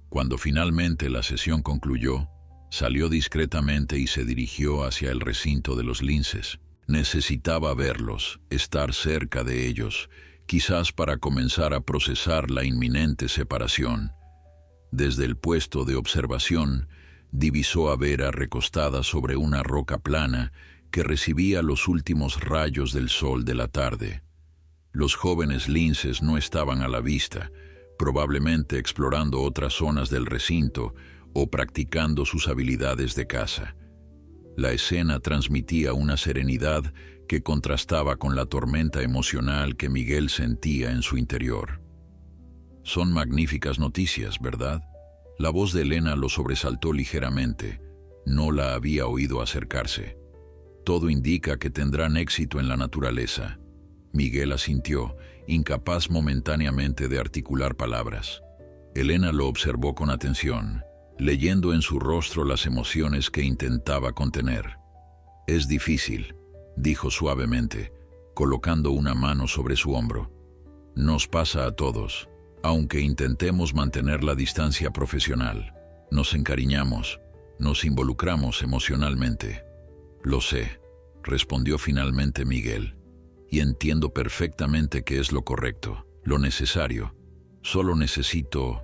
S1: Cuando finalmente la sesión concluyó, salió discretamente y se dirigió hacia el recinto de los linces. Necesitaba verlos, estar cerca de ellos, quizás para comenzar a procesar la inminente separación. Desde el puesto de observación, divisó a Vera recostada sobre una roca plana que recibía los últimos rayos del sol de la tarde. Los jóvenes linces no estaban a la vista, probablemente explorando otras zonas del recinto o practicando sus habilidades de caza. La escena transmitía una serenidad que contrastaba con la tormenta emocional que Miguel sentía en su interior. Son magníficas noticias, ¿verdad? La voz de Elena lo sobresaltó ligeramente. No la había oído acercarse. Todo indica que tendrán éxito en la naturaleza. Miguel asintió, incapaz momentáneamente de articular palabras. Elena lo observó con atención, leyendo en su rostro las emociones que intentaba contener. «Es difícil», dijo suavemente, colocando una mano sobre su hombro. «Nos pasa a todos, aunque intentemos mantener la distancia profesional. Nos encariñamos, nos involucramos emocionalmente». «Lo sé», respondió finalmente Miguel, «y entiendo perfectamente que es lo correcto, lo necesario. Solo necesito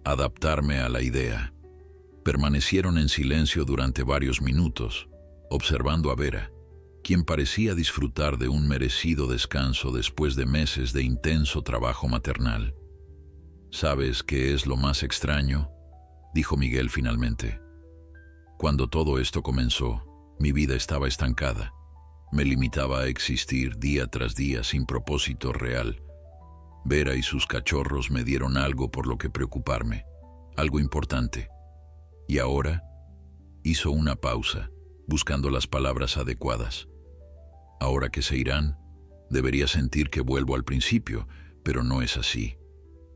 S1: adaptarme a la idea». Permanecieron en silencio durante varios minutos, observando a Vera, quien parecía disfrutar de un merecido descanso después de meses de intenso trabajo maternal. «¿Sabes qué es lo más extraño?», dijo Miguel finalmente. «Cuando todo esto comenzó, mi vida estaba estancada. Me limitaba a existir día tras día sin propósito real. Vera y sus cachorros me dieron algo por lo que preocuparme, algo importante. Y ahora», hizo una pausa, buscando las palabras adecuadas. «Ahora que se irán, debería sentir que vuelvo al principio, pero no es así.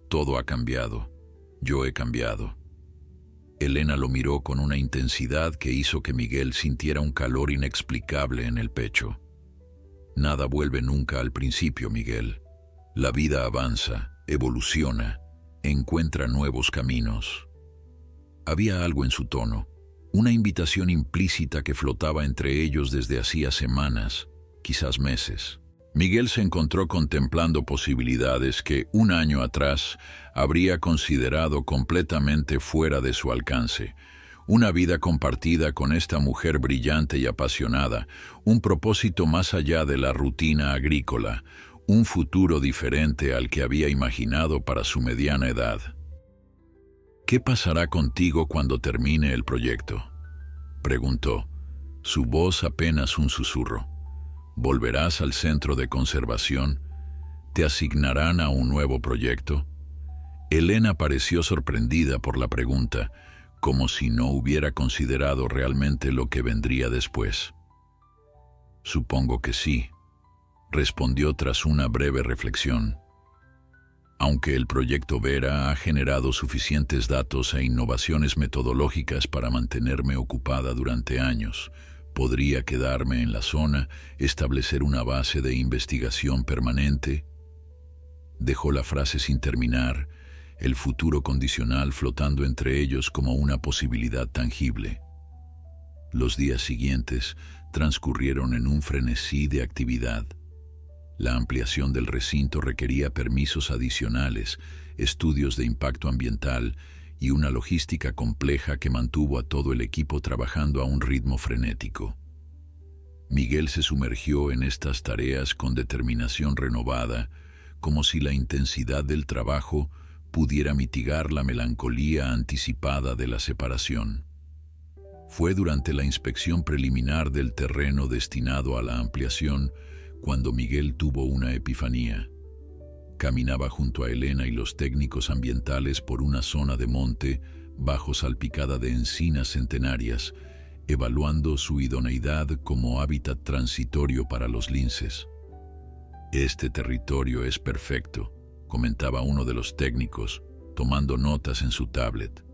S1: Todo ha cambiado. Yo he cambiado». Elena lo miró con una intensidad que hizo que Miguel sintiera un calor inexplicable en el pecho. «Nada vuelve nunca al principio, Miguel. La vida avanza, evoluciona, encuentra nuevos caminos». Había algo en su tono, una invitación implícita que flotaba entre ellos desde hacía semanas, quizás meses. Miguel se encontró contemplando posibilidades que un año atrás habría considerado completamente fuera de su alcance. Una vida compartida con esta mujer brillante y apasionada, un propósito más allá de la rutina agrícola, un futuro diferente al que había imaginado para su mediana edad. «¿Qué pasará contigo cuando termine el proyecto?», preguntó, su voz apenas un susurro. «¿Volverás al centro de conservación? ¿Te asignarán a un nuevo proyecto?». Elena pareció sorprendida por la pregunta, como si no hubiera considerado realmente lo que vendría después. «Supongo que sí», respondió tras una breve reflexión. «Aunque el proyecto Vera ha generado suficientes datos e innovaciones metodológicas para mantenerme ocupada durante años, podría quedarme en la zona, establecer una base de investigación permanente». Dejó la frase sin terminar, el futuro condicional flotando entre ellos como una posibilidad tangible. Los días siguientes transcurrieron en un frenesí de actividad. La ampliación del recinto requería permisos adicionales, estudios de impacto ambiental y una logística compleja que mantuvo a todo el equipo trabajando a un ritmo frenético. Miguel se sumergió en estas tareas con determinación renovada, como si la intensidad del trabajo pudiera mitigar la melancolía anticipada de la separación. Fue durante la inspección preliminar del terreno destinado a la ampliación cuando Miguel tuvo una epifanía. Caminaba junto a Elena y los técnicos ambientales por una zona de monte bajo salpicada de encinas centenarias, evaluando su idoneidad como hábitat transitorio para los linces. «Este territorio es perfecto», comentaba uno de los técnicos, tomando notas en su tablet.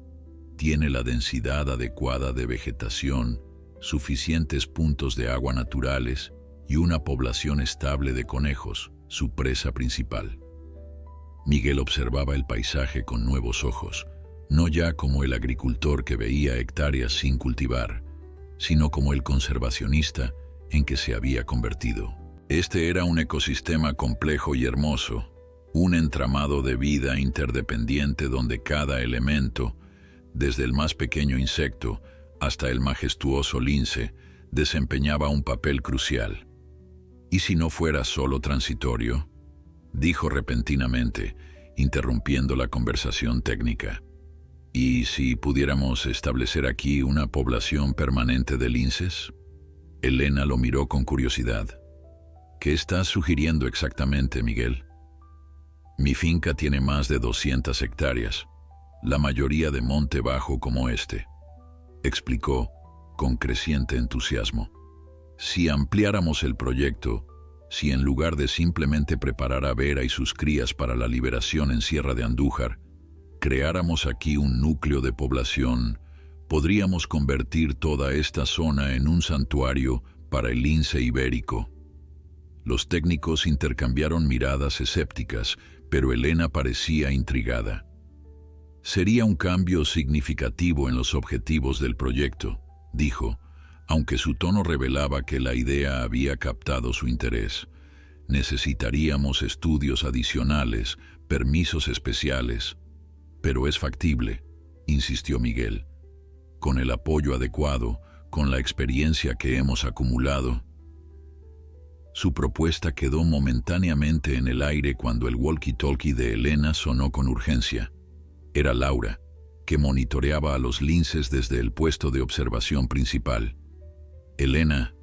S1: «Tiene la densidad adecuada de vegetación suficientes puntos de agua naturales y una población estable de conejos, su presa principal. Miguel observaba el paisaje con nuevos ojos, no ya como el agricultor que veía hectáreas sin cultivar, sino como el conservacionista en que se había convertido. Este era un ecosistema complejo y hermoso, un entramado de vida interdependiente donde cada elemento, desde el más pequeño insecto hasta el majestuoso lince, desempeñaba un papel crucial. ¿Y si no fuera solo transitorio?, dijo repentinamente, interrumpiendo la conversación técnica. ¿Y si pudiéramos establecer aquí una población permanente de linces? Elena lo miró con curiosidad. ¿Qué estás sugiriendo exactamente, Miguel? Mi finca tiene más de 200 hectáreas, la mayoría de monte bajo como este, explicó con creciente entusiasmo. Si ampliáramos el proyecto, si en lugar de simplemente preparar a Vera y sus crías para la liberación en Sierra de Andújar, creáramos aquí un núcleo de población, podríamos convertir toda esta zona en un santuario para el lince ibérico. Los técnicos intercambiaron miradas escépticas, pero Elena parecía intrigada. Sería un cambio significativo en los objetivos del proyecto, dijo, aunque su tono revelaba que la idea había captado su interés. Necesitaríamos estudios adicionales, permisos especiales. Pero es factible, insistió Miguel. Con el apoyo adecuado, con la experiencia que hemos acumulado. Su propuesta quedó momentáneamente en el aire cuando el walkie-talkie de Elena sonó con urgencia. Era Laura, que monitoreaba a los linces desde el puesto de observación principal. Elena,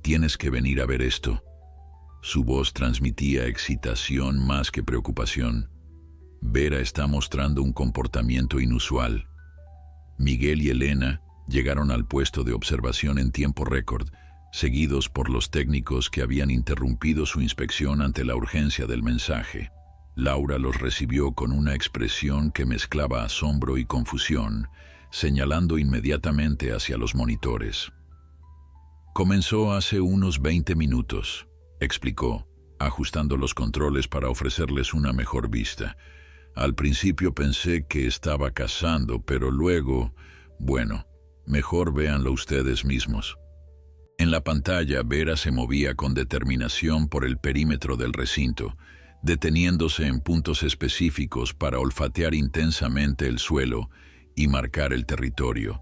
S1: tienes que venir a ver esto. Su voz transmitía excitación más que preocupación. Vera está mostrando un comportamiento inusual. Miguel y Elena llegaron al puesto de observación en tiempo récord, seguidos por los técnicos que habían interrumpido su inspección ante la urgencia del mensaje. Laura los recibió con una expresión que mezclaba asombro y confusión, señalando inmediatamente hacia los monitores. Comenzó hace unos 20 minutos, explicó, ajustando los controles para ofrecerles una mejor vista. Al principio pensé que estaba cazando, pero luego, bueno, mejor véanlo ustedes mismos. En la pantalla, Vera se movía con determinación por el perímetro del recinto, deteniéndose en puntos específicos para olfatear intensamente el suelo y marcar el territorio.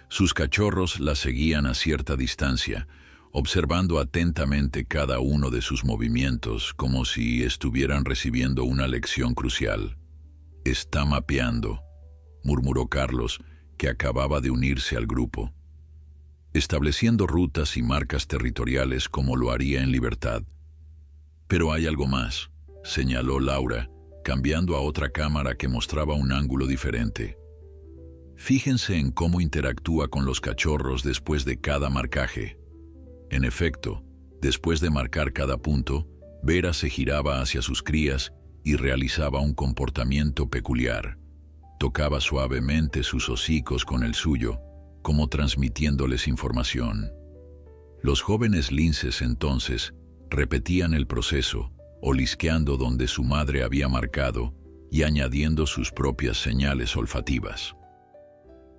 S1: Sus cachorros la seguían a cierta distancia, observando atentamente cada uno de sus movimientos como si estuvieran recibiendo una lección crucial. «Está mapeando», murmuró Carlos, que acababa de unirse al grupo. «Estableciendo rutas y marcas territoriales como lo haría en libertad». «Pero hay algo más», señaló Laura, cambiando a otra cámara que mostraba un ángulo diferente. «Fíjense en cómo interactúa con los cachorros después de cada marcaje». En efecto, después de marcar cada punto, Vera se giraba hacia sus crías y realizaba un comportamiento peculiar. Tocaba suavemente sus hocicos con el suyo, como transmitiéndoles información. Los jóvenes linces entonces repetían el proceso, olisqueando donde su madre había marcado y añadiendo sus propias señales olfativas.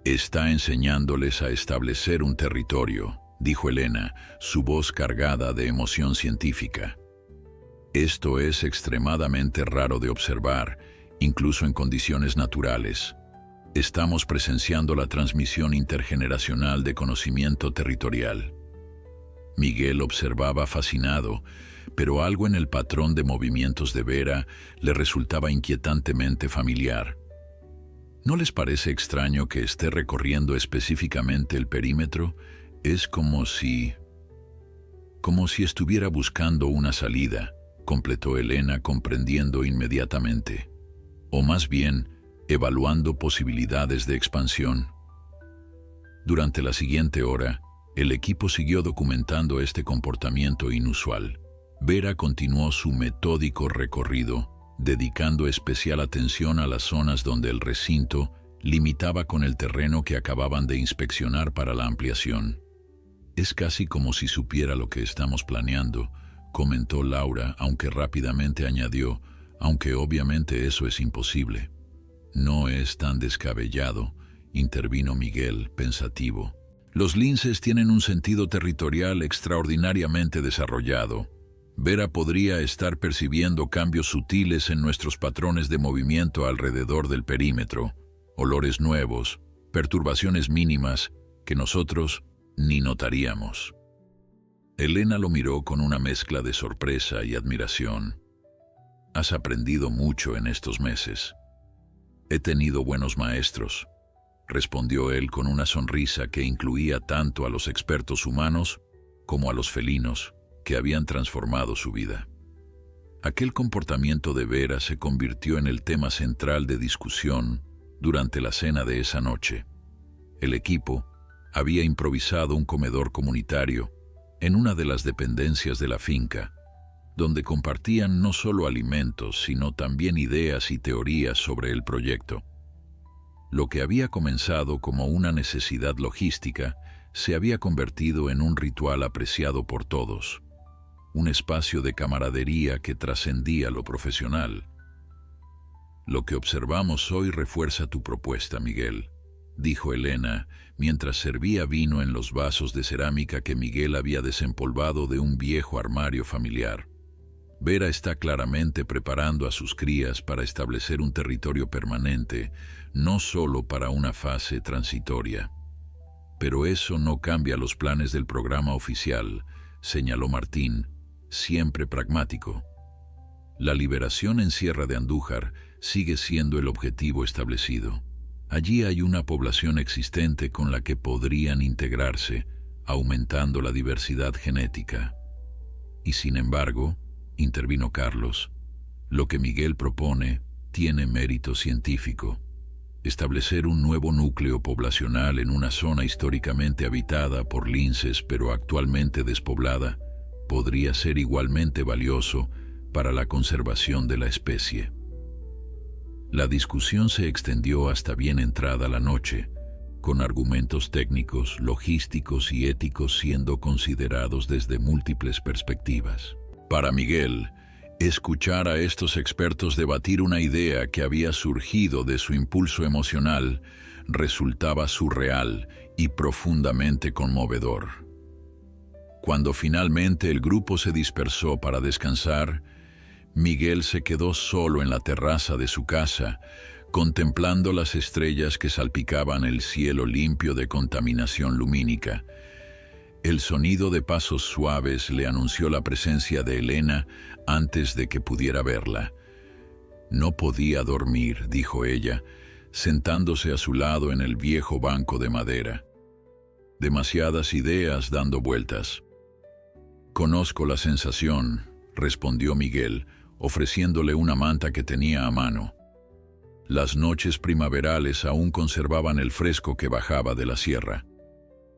S1: «Está enseñándoles a establecer un territorio», dijo Elena, su voz cargada de emoción científica. «Esto es extremadamente raro de observar, incluso en condiciones naturales. Estamos presenciando la transmisión intergeneracional de conocimiento territorial». Miguel observaba fascinado, pero algo en el patrón de movimientos de Vera le resultaba inquietantemente familiar. ¿No les parece extraño que esté recorriendo específicamente el perímetro? Es como si estuviera buscando una salida, completó Elena, comprendiendo inmediatamente. O más bien, evaluando posibilidades de expansión. Durante la siguiente hora, el equipo siguió documentando este comportamiento inusual. Vera continuó su metódico recorrido, dedicando especial atención a las zonas donde el recinto limitaba con el terreno que acababan de inspeccionar para la ampliación. Es casi como si supiera lo que estamos planeando, comentó Laura, aunque rápidamente añadió, aunque obviamente eso es imposible. No es tan descabellado, intervino Miguel, pensativo. Los linces tienen un sentido territorial extraordinariamente desarrollado. Vera podría estar percibiendo cambios sutiles en nuestros patrones de movimiento alrededor del perímetro, olores nuevos, perturbaciones mínimas que nosotros ni notaríamos. Elena lo miró con una mezcla de sorpresa y admiración. Has aprendido mucho en estos meses. He tenido buenos maestros, respondió él con una sonrisa que incluía tanto a los expertos humanos como a los felinos que habían transformado su vida. Aquel comportamiento de Vera se convirtió en el tema central de discusión durante la cena de esa noche. El equipo había improvisado un comedor comunitario en una de las dependencias de la finca, donde compartían no solo alimentos, sino también ideas y teorías sobre el proyecto. Lo que había comenzado como una necesidad logística se había convertido en un ritual apreciado por todos, un espacio de camaradería que trascendía lo profesional. Lo que observamos hoy refuerza tu propuesta, Miguel, dijo Elena, mientras servía vino en los vasos de cerámica que Miguel había desempolvado de un viejo armario familiar. Vera está claramente preparando a sus crías para establecer un territorio permanente, no solo para una fase transitoria. Pero eso no cambia los planes del programa oficial, señaló Martín, siempre pragmático. La liberación en Sierra de Andújar sigue siendo el objetivo establecido. Allí hay una población existente con la que podrían integrarse, aumentando la diversidad genética. Y sin embargo, intervino Carlos, lo que Miguel propone tiene mérito científico. Establecer un nuevo núcleo poblacional en una zona históricamente habitada por linces pero actualmente despoblada podría ser igualmente valioso para la conservación de la especie. La discusión se extendió hasta bien entrada la noche, con argumentos técnicos, logísticos y éticos siendo considerados desde múltiples perspectivas. Para Miguel, escuchar a estos expertos debatir una idea que había surgido de su impulso emocional resultaba surreal y profundamente conmovedor. Cuando finalmente el grupo se dispersó para descansar, Miguel se quedó solo en la terraza de su casa, contemplando las estrellas que salpicaban el cielo limpio de contaminación lumínica. El sonido de pasos suaves le anunció la presencia de Elena antes de que pudiera verla. No podía dormir, dijo ella, sentándose a su lado en el viejo banco de madera. Demasiadas ideas dando vueltas. Conozco la sensación, respondió Miguel, ofreciéndole una manta que tenía a mano. Las noches primaverales aún conservaban el fresco que bajaba de la sierra.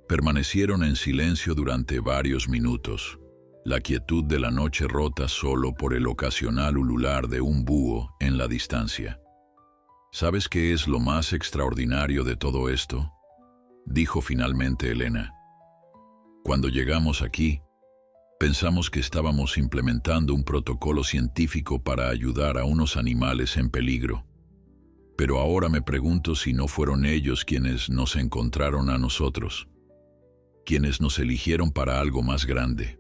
S1: Permanecieron en silencio durante varios minutos, la quietud de la noche rota solo por el ocasional ulular de un búho en la distancia. ¿Sabes qué es lo más extraordinario de todo esto?, dijo finalmente Elena. Cuando llegamos aquí, pensamos que estábamos implementando un protocolo científico para ayudar a unos animales en peligro. Pero ahora me pregunto si no fueron ellos quienes nos encontraron a nosotros, quienes nos eligieron para algo más grande.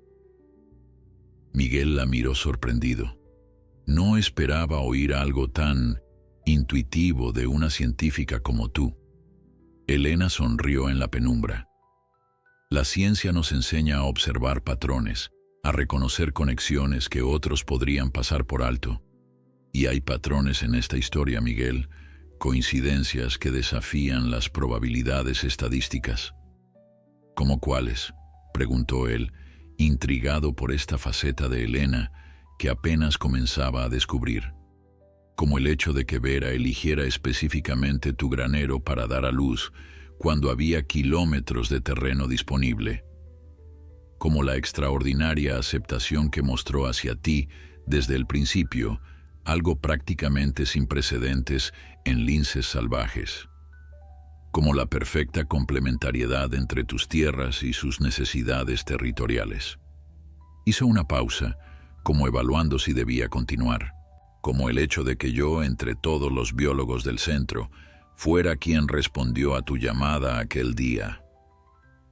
S1: Miguel la miró sorprendido. No esperaba oír algo tan intuitivo de una científica como tú. Elena sonrió en la penumbra. La ciencia nos enseña a observar patrones, a reconocer conexiones que otros podrían pasar por alto. Y hay patrones en esta historia, Miguel, coincidencias que desafían las probabilidades estadísticas. ¿Cómo cuáles?, preguntó él, intrigado por esta faceta de Elena que apenas comenzaba a descubrir. Como el hecho de que Vera eligiera específicamente tu granero para dar a luz cuando había kilómetros de terreno disponible. Como la extraordinaria aceptación que mostró hacia ti desde el principio, algo prácticamente sin precedentes en linces salvajes. como la perfecta complementariedad entre tus tierras y sus necesidades territoriales. Hizo una pausa, como evaluando si debía continuar, como el hecho de que yo, entre todos los biólogos del centro, fuera quien respondió a tu llamada aquel día.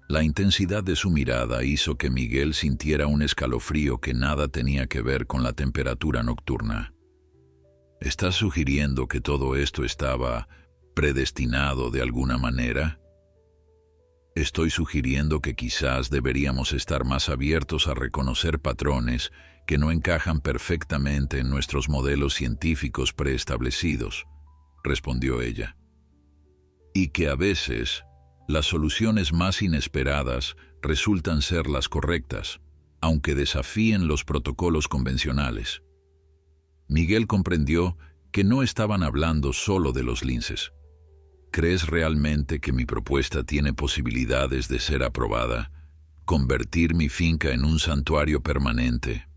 S1: La intensidad de su mirada hizo que Miguel sintiera un escalofrío que nada tenía que ver con la temperatura nocturna. ¿Estás sugiriendo que todo esto estaba predestinado de alguna manera? Estoy sugiriendo que quizás deberíamos estar más abiertos a reconocer patrones que no encajan perfectamente en nuestros modelos científicos preestablecidos, respondió ella. Y que a veces las soluciones más inesperadas resultan ser las correctas, aunque desafíen los protocolos convencionales. Miguel comprendió que no estaban hablando solo de los linces. ¿Crees realmente que mi propuesta tiene posibilidades de ser aprobada? ¿Convertir mi finca en un santuario permanente?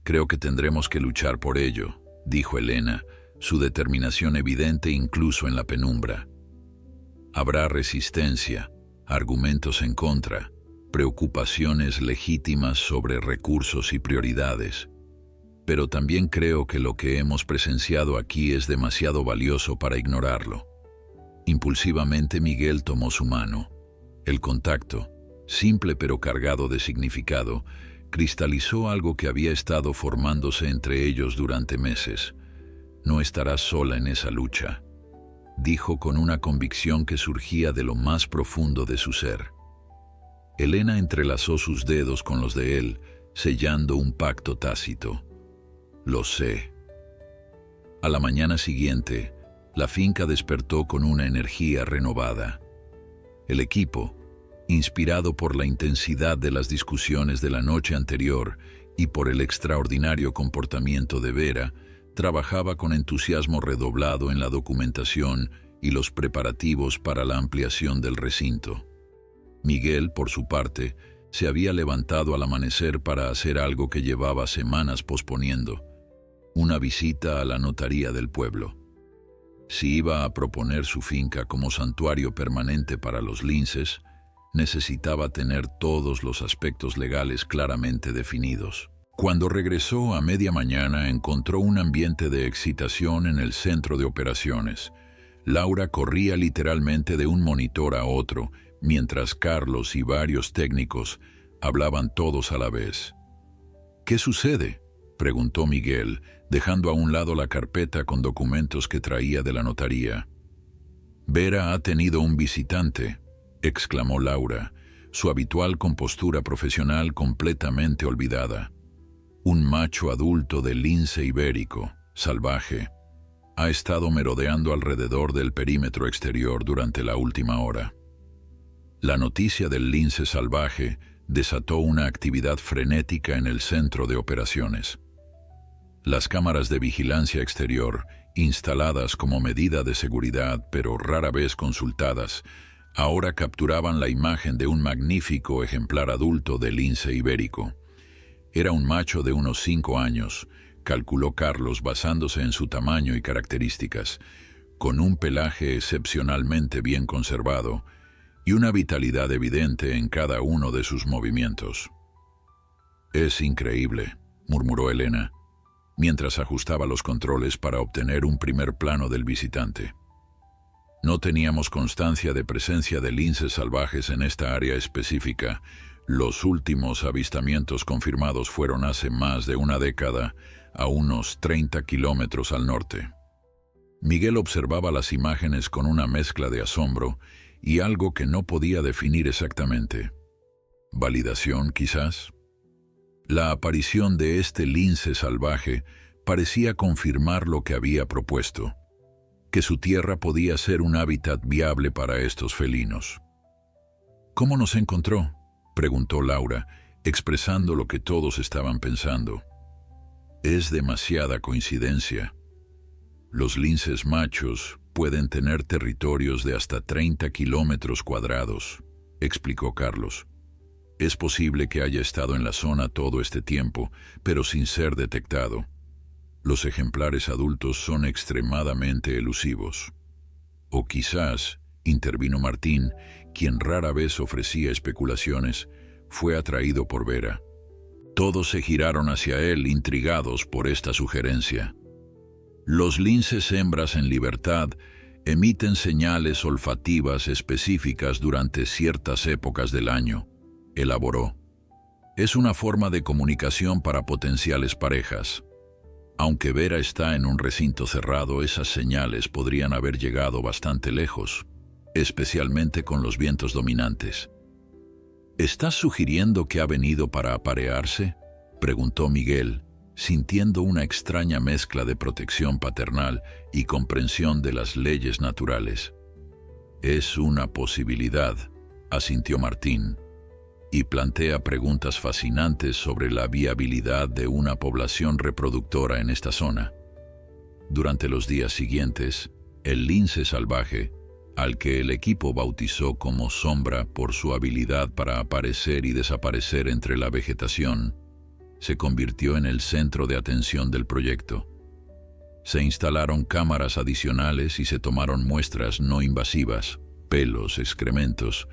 S1: Creo que tendremos que luchar por ello, dijo Elena, su determinación evidente incluso en la penumbra. Habrá resistencia, argumentos en contra, preocupaciones legítimas sobre recursos y prioridades. Pero también creo que lo que hemos presenciado aquí es demasiado valioso para ignorarlo. Impulsivamente Miguel tomó su mano. El contacto, simple pero cargado de significado, cristalizó algo que había estado formándose entre ellos durante meses. No estarás sola en esa lucha, dijo con una convicción que surgía de lo más profundo de su ser. Elena entrelazó sus dedos con los de él, sellando un pacto tácito. Lo sé. A la mañana siguiente, la finca despertó con una energía renovada. El equipo, inspirado por la intensidad de las discusiones de la noche anterior y por el extraordinario comportamiento de Vera, trabajaba con entusiasmo redoblado en la documentación y los preparativos para la ampliación del recinto. Miguel, por su parte, se había levantado al amanecer para hacer algo que llevaba semanas posponiendo: una visita a la notaría del pueblo. Si iba a proponer su finca como santuario permanente para los linces, necesitaba tener todos los aspectos legales claramente definidos. Cuando regresó a media mañana, encontró un ambiente de excitación en el centro de operaciones. Laura corría literalmente de un monitor a otro, mientras Carlos y varios técnicos hablaban todos a la vez. ¿Qué sucede?, preguntó Miguel, dejando a un lado la carpeta con documentos que traía de la notaría. «Vera ha tenido un visitante», exclamó Laura, su habitual compostura profesional completamente olvidada. «Un macho adulto de lince ibérico, salvaje. Ha estado merodeando alrededor del perímetro exterior durante la última hora». La noticia del lince salvaje desató una actividad frenética en el centro de operaciones. Las cámaras de vigilancia exterior, instaladas como medida de seguridad pero rara vez consultadas, ahora capturaban la imagen de un magnífico ejemplar adulto de lince ibérico. Era un macho de unos 5 años, calculó Carlos basándose en su tamaño y características, con un pelaje excepcionalmente bien conservado y una vitalidad evidente en cada uno de sus movimientos. «Es increíble», murmuró Elena, mientras ajustaba los controles para obtener un primer plano del visitante. «No teníamos constancia de presencia de linces salvajes en esta área específica. Los últimos avistamientos confirmados fueron hace más de una década, a unos 30 kilómetros al norte». Miguel observaba las imágenes con una mezcla de asombro y algo que no podía definir exactamente. ¿Validación, quizás? La aparición de este lince salvaje parecía confirmar lo que había propuesto, que su tierra podía ser un hábitat viable para estos felinos. «¿Cómo nos encontró?», preguntó Laura, expresando lo que todos estaban pensando. «Es demasiada coincidencia. Los linces machos pueden tener territorios de hasta 30 kilómetros cuadrados», explicó Carlos. «Es posible que haya estado en la zona todo este tiempo, pero sin ser detectado. Los ejemplares adultos son extremadamente elusivos. O quizás, intervino Martín, quien rara vez ofrecía especulaciones. Fue atraído por Vera. Todos se giraron hacia él, intrigados por esta sugerencia. Los linces hembras en libertad emiten señales olfativas específicas durante ciertas épocas del año, elaboró. Es una forma de comunicación para potenciales parejas. Aunque Vera está en un recinto cerrado, esas señales podrían haber llegado bastante lejos, especialmente con los vientos dominantes. ¿Estás sugiriendo que ha venido para aparearse?, preguntó Miguel, sintiendo una extraña mezcla de protección paternal y comprensión de las leyes naturales. Es una posibilidad, asintió Martín, y plantea preguntas fascinantes sobre la viabilidad de una población reproductora en esta zona. Durante los días siguientes, el lince salvaje, al que el equipo bautizó como Sombra por su habilidad para aparecer y desaparecer entre la vegetación, se convirtió en el centro de atención del proyecto. Se instalaron cámaras adicionales y se tomaron muestras no invasivas, pelos, excrementos,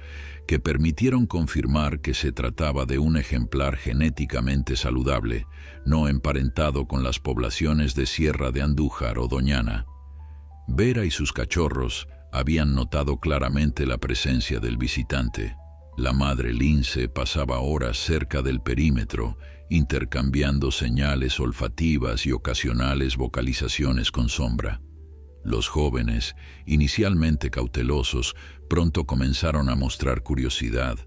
S1: que permitieron confirmar que se trataba de un ejemplar genéticamente saludable, no emparentado con las poblaciones de Sierra de Andújar o Doñana. Vera y sus cachorros habían notado claramente la presencia del visitante. La madre lince pasaba horas cerca del perímetro, intercambiando señales olfativas y ocasionales vocalizaciones con Sombra. Los jóvenes, inicialmente cautelosos, pronto comenzaron a mostrar curiosidad,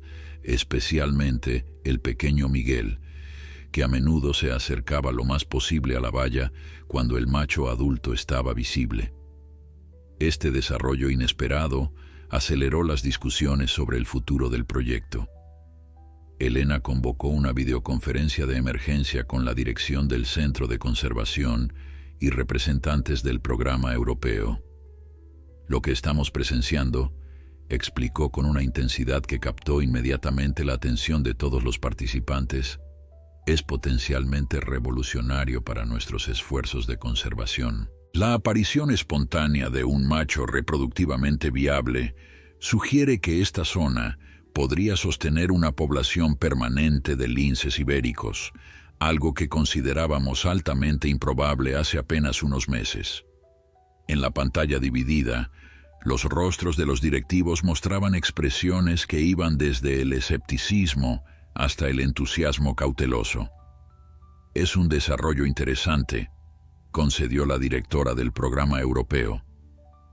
S1: especialmente el pequeño Miguel, que a menudo se acercaba lo más posible a la valla cuando el macho adulto estaba visible. Este desarrollo inesperado aceleró las discusiones sobre el futuro del proyecto. Elena convocó una videoconferencia de emergencia con la dirección del Centro de Conservación y representantes del programa europeo. Lo que estamos presenciando, explicó con una intensidad que captó inmediatamente la atención de todos los participantes, es potencialmente revolucionario para nuestros esfuerzos de conservación. La aparición espontánea de un macho reproductivamente viable sugiere que esta zona podría sostener una población permanente de linces ibéricos, algo que considerábamos altamente improbable hace apenas unos meses. En la pantalla dividida, los rostros de los directivos mostraban expresiones que iban desde el escepticismo hasta el entusiasmo cauteloso. Es un desarrollo interesante, concedió la directora del programa europeo,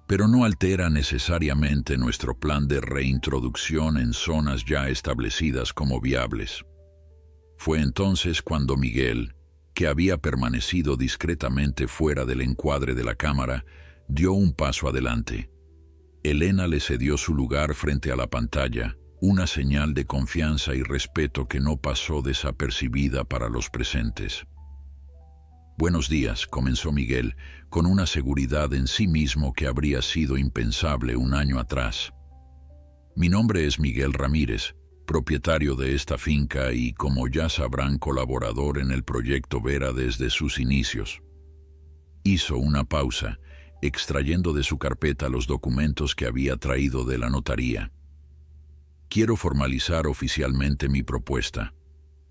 S1: pero no altera necesariamente nuestro plan de reintroducción en zonas ya establecidas como viables. Fue entonces cuando Miguel, que había permanecido discretamente fuera del encuadre de la cámara, dio un paso adelante. Elena le cedió su lugar frente a la pantalla, una señal de confianza y respeto que no pasó desapercibida para los presentes. «Buenos días», comenzó Miguel, con una seguridad en sí mismo que habría sido impensable un año atrás. «Mi nombre es Miguel Ramírez, propietario de esta finca y, como ya sabrán, colaborador en el proyecto Vera desde sus inicios». Hizo una pausa, extrayendo de su carpeta los documentos que había traído de la notaría. «Quiero formalizar oficialmente mi propuesta.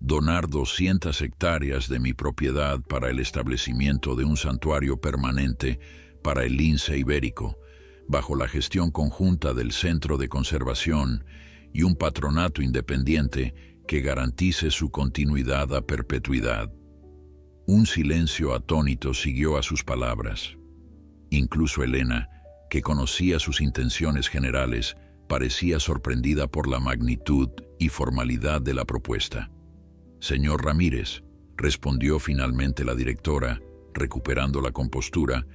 S1: Donar 200 hectáreas de mi propiedad para el establecimiento de un santuario permanente para el lince ibérico, bajo la gestión conjunta del Centro de Conservación y un patronato independiente que garantice su continuidad a perpetuidad». Un silencio atónito siguió a sus palabras. Incluso Elena, que conocía sus intenciones generales, parecía sorprendida por la magnitud y formalidad de la propuesta. «Señor Ramírez», respondió finalmente la directora, recuperando la compostura,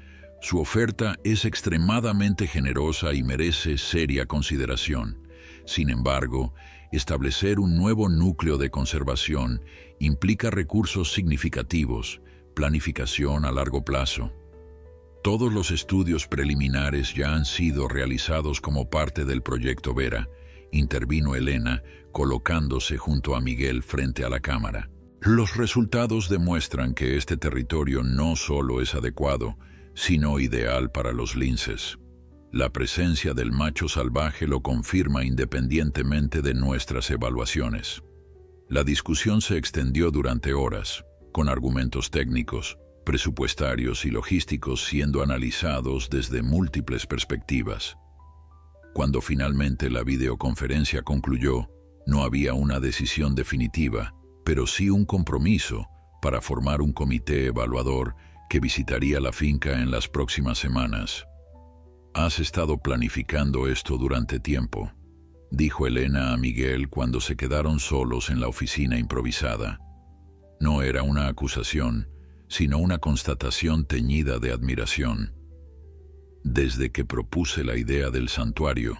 S1: «su oferta es extremadamente generosa y merece seria consideración. Sin embargo, establecer un nuevo núcleo de conservación implica recursos significativos, planificación a largo plazo. Todos los estudios preliminares ya han sido realizados como parte del proyecto Vera», intervino Elena, colocándose junto a Miguel frente a la cámara. «Los resultados demuestran que este territorio no solo es adecuado, sino ideal para los linces. La presencia del macho salvaje lo confirma independientemente de nuestras evaluaciones. La discusión se extendió durante horas, con argumentos técnicos, presupuestarios y logísticos siendo analizados desde múltiples perspectivas. Cuando finalmente la videoconferencia concluyó, no había una decisión definitiva, pero sí un compromiso para formar un comité evaluador que visitaría la finca en las próximas semanas. «Has estado planificando esto durante tiempo», dijo Elena a Miguel cuando se quedaron solos en la oficina improvisada. No era una acusación, sino una constatación teñida de admiración. «Desde que propuse la idea del santuario»,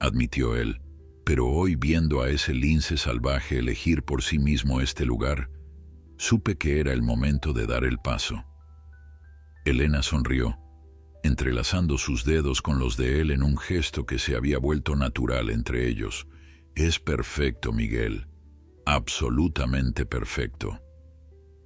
S1: admitió él, «pero hoy viendo a ese lince salvaje elegir por sí mismo este lugar, supe que era el momento de dar el paso». Elena sonrió, entrelazando sus dedos con los de él en un gesto que se había vuelto natural entre ellos. «Es perfecto, Miguel. Absolutamente perfecto».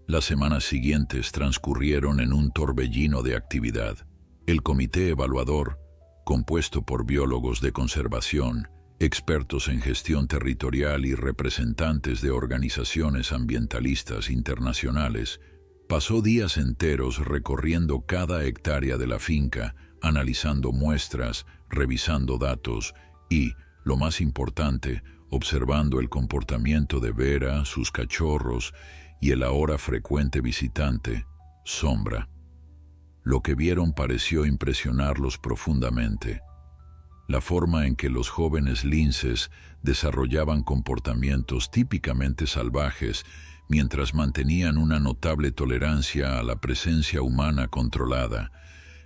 S1: Las semanas siguientes transcurrieron en un torbellino de actividad. El comité evaluador, compuesto por biólogos de conservación, expertos en gestión territorial y representantes de organizaciones ambientalistas internacionales, pasó días enteros recorriendo cada hectárea de la finca, analizando muestras, revisando datos y, lo más importante, observando el comportamiento de Vera, sus cachorros y el ahora frecuente visitante, Sombra. Lo que vieron pareció impresionarlos profundamente. La forma en que los jóvenes linces desarrollaban comportamientos típicamente salvajes mientras mantenían una notable tolerancia a la presencia humana controlada,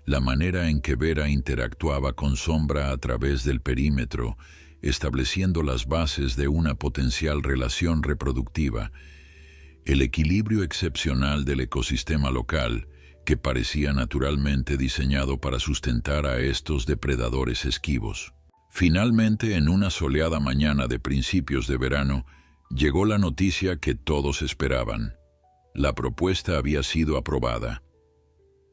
S1: la manera en que Vera interactuaba con Sombra a través del perímetro, estableciendo las bases de una potencial relación reproductiva, el equilibrio excepcional del ecosistema local, que parecía naturalmente diseñado para sustentar a estos depredadores esquivos. Finalmente, en una soleada mañana de principios de verano, llegó la noticia que todos esperaban. La propuesta había sido aprobada.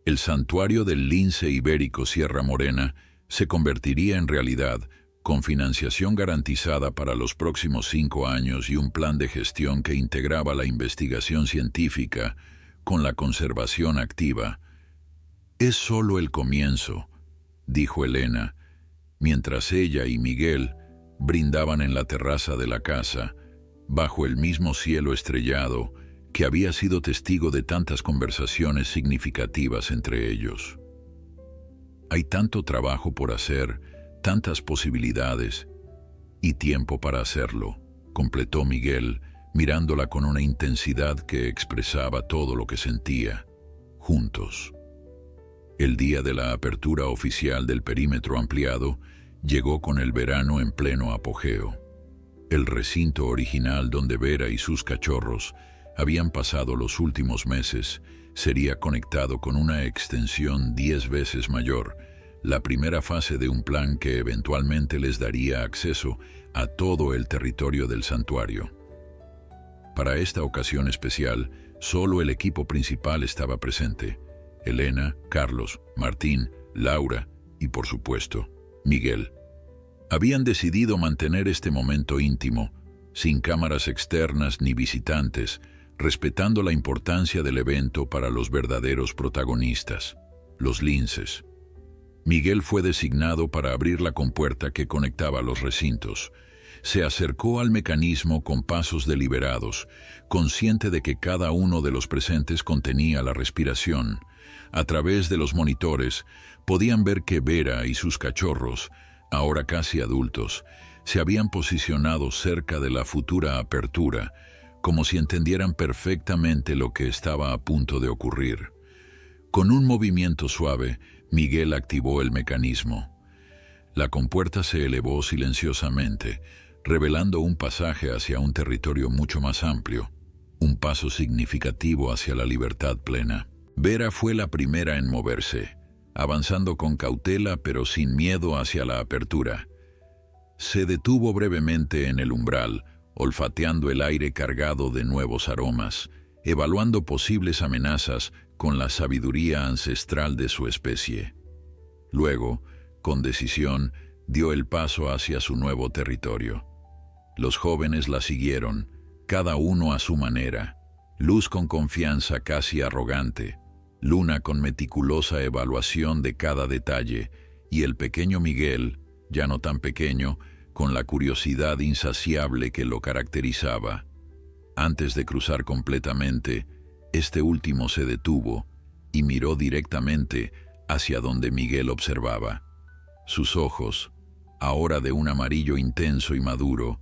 S1: El santuario del lince ibérico Sierra Morena se convertiría en realidad, con financiación garantizada para los próximos 5 años y un plan de gestión que integraba la investigación científica con la conservación activa. «Es solo el comienzo», dijo Elena, mientras ella y Miguel brindaban en la terraza de la casa, bajo el mismo cielo estrellado que había sido testigo de tantas conversaciones significativas entre ellos. «Hay tanto trabajo por hacer, tantas posibilidades y tiempo para hacerlo», completó Miguel, mirándola con una intensidad que expresaba todo lo que sentía. Juntos. El día de la apertura oficial del perímetro ampliado llegó con el verano en pleno apogeo. El recinto original donde Vera y sus cachorros habían pasado los últimos meses sería conectado con una extensión 10 veces mayor, la primera fase de un plan que eventualmente les daría acceso a todo el territorio del santuario. Para esta ocasión especial, solo el equipo principal estaba presente: Elena, Carlos, Martín, Laura y, por supuesto, Miguel. Habían decidido mantener este momento íntimo, sin cámaras externas ni visitantes, respetando la importancia del evento para los verdaderos protagonistas, los linces. Miguel fue designado para abrir la compuerta que conectaba los recintos. Se acercó al mecanismo con pasos deliberados, consciente de que cada uno de los presentes contenía la respiración. A través de los monitores, podían ver que Vera y sus cachorros, ahora casi adultos, se habían posicionado cerca de la futura apertura, como si entendieran perfectamente lo que estaba a punto de ocurrir. Con un movimiento suave, Miguel activó el mecanismo. La compuerta se elevó silenciosamente, revelando un pasaje hacia un territorio mucho más amplio, un paso significativo hacia la libertad plena. Vera fue la primera en moverse, avanzando con cautela pero sin miedo hacia la apertura. Se detuvo brevemente en el umbral, olfateando el aire cargado de nuevos aromas, evaluando posibles amenazas con la sabiduría ancestral de su especie. Luego, Con decisión, dio el paso hacia su nuevo territorio. Los jóvenes la siguieron, cada uno a su manera. Luz con confianza casi arrogante, Luna con meticulosa evaluación de cada detalle, y el pequeño Miguel, ya no tan pequeño, con la curiosidad insaciable que lo caracterizaba. Antes de cruzar completamente, este último se detuvo y miró directamente hacia donde Miguel observaba. Sus ojos, ahora de un amarillo intenso y maduro,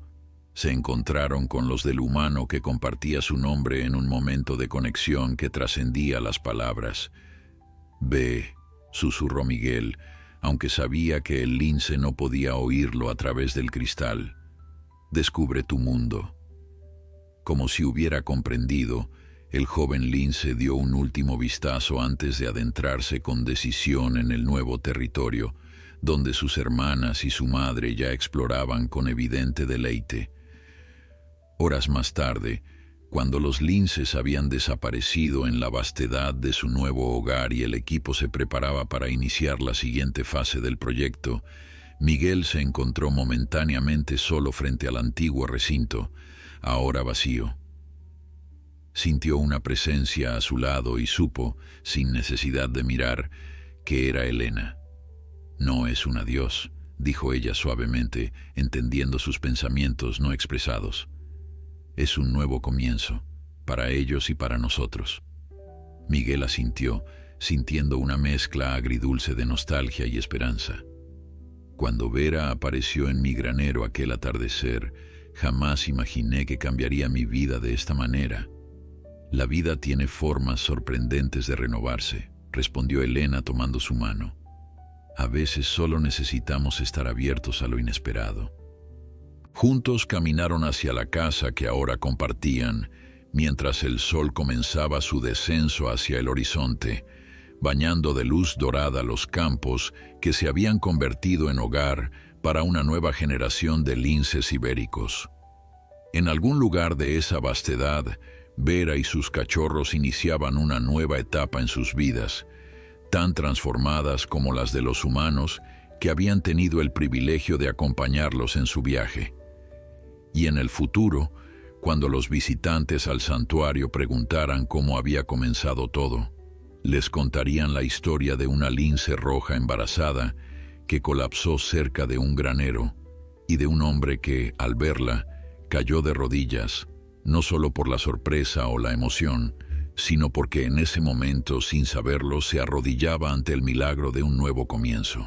S1: se encontraron con los del humano que compartía su nombre en un momento de conexión que trascendía las palabras. «Ve», susurró Miguel, aunque sabía que el lince no podía oírlo a través del cristal. «Descubre tu mundo». Como si hubiera comprendido, el joven lince dio un último vistazo antes de adentrarse con decisión en el nuevo territorio, donde sus hermanas y su madre ya exploraban con evidente deleite. Horas más tarde, cuando los linces habían desaparecido en la vastedad de su nuevo hogar y el equipo se preparaba para iniciar la siguiente fase del proyecto, Miguel se encontró momentáneamente solo frente al antiguo recinto, ahora vacío. Sintió una presencia a su lado y supo, sin necesidad de mirar, que era Elena. «No es un adiós», dijo ella suavemente, entendiendo sus pensamientos no expresados. «Es un nuevo comienzo, para ellos y para nosotros». Miguel asintió, sintiendo una mezcla agridulce de nostalgia y esperanza. «Cuando Vera apareció en mi granero aquel atardecer, jamás imaginé que cambiaría mi vida de esta manera». «La vida tiene formas sorprendentes de renovarse», respondió Elena tomando su mano. «A veces solo necesitamos estar abiertos a lo inesperado». Juntos caminaron hacia la casa que ahora compartían, mientras el sol comenzaba su descenso hacia el horizonte, bañando de luz dorada los campos que se habían convertido en hogar para una nueva generación de linces ibéricos. En algún lugar de esa vastedad, Vera y sus cachorros iniciaban una nueva etapa en sus vidas, tan transformadas como las de los humanos que habían tenido el privilegio de acompañarlos en su viaje. Y en el futuro, cuando los visitantes al santuario preguntaran cómo había comenzado todo, les contarían la historia de una lince roja embarazada que colapsó cerca de un granero y de un hombre que, al verla, cayó de rodillas, no solo por la sorpresa o la emoción, sino porque en ese momento, sin saberlo, se arrodillaba ante el milagro de un nuevo comienzo.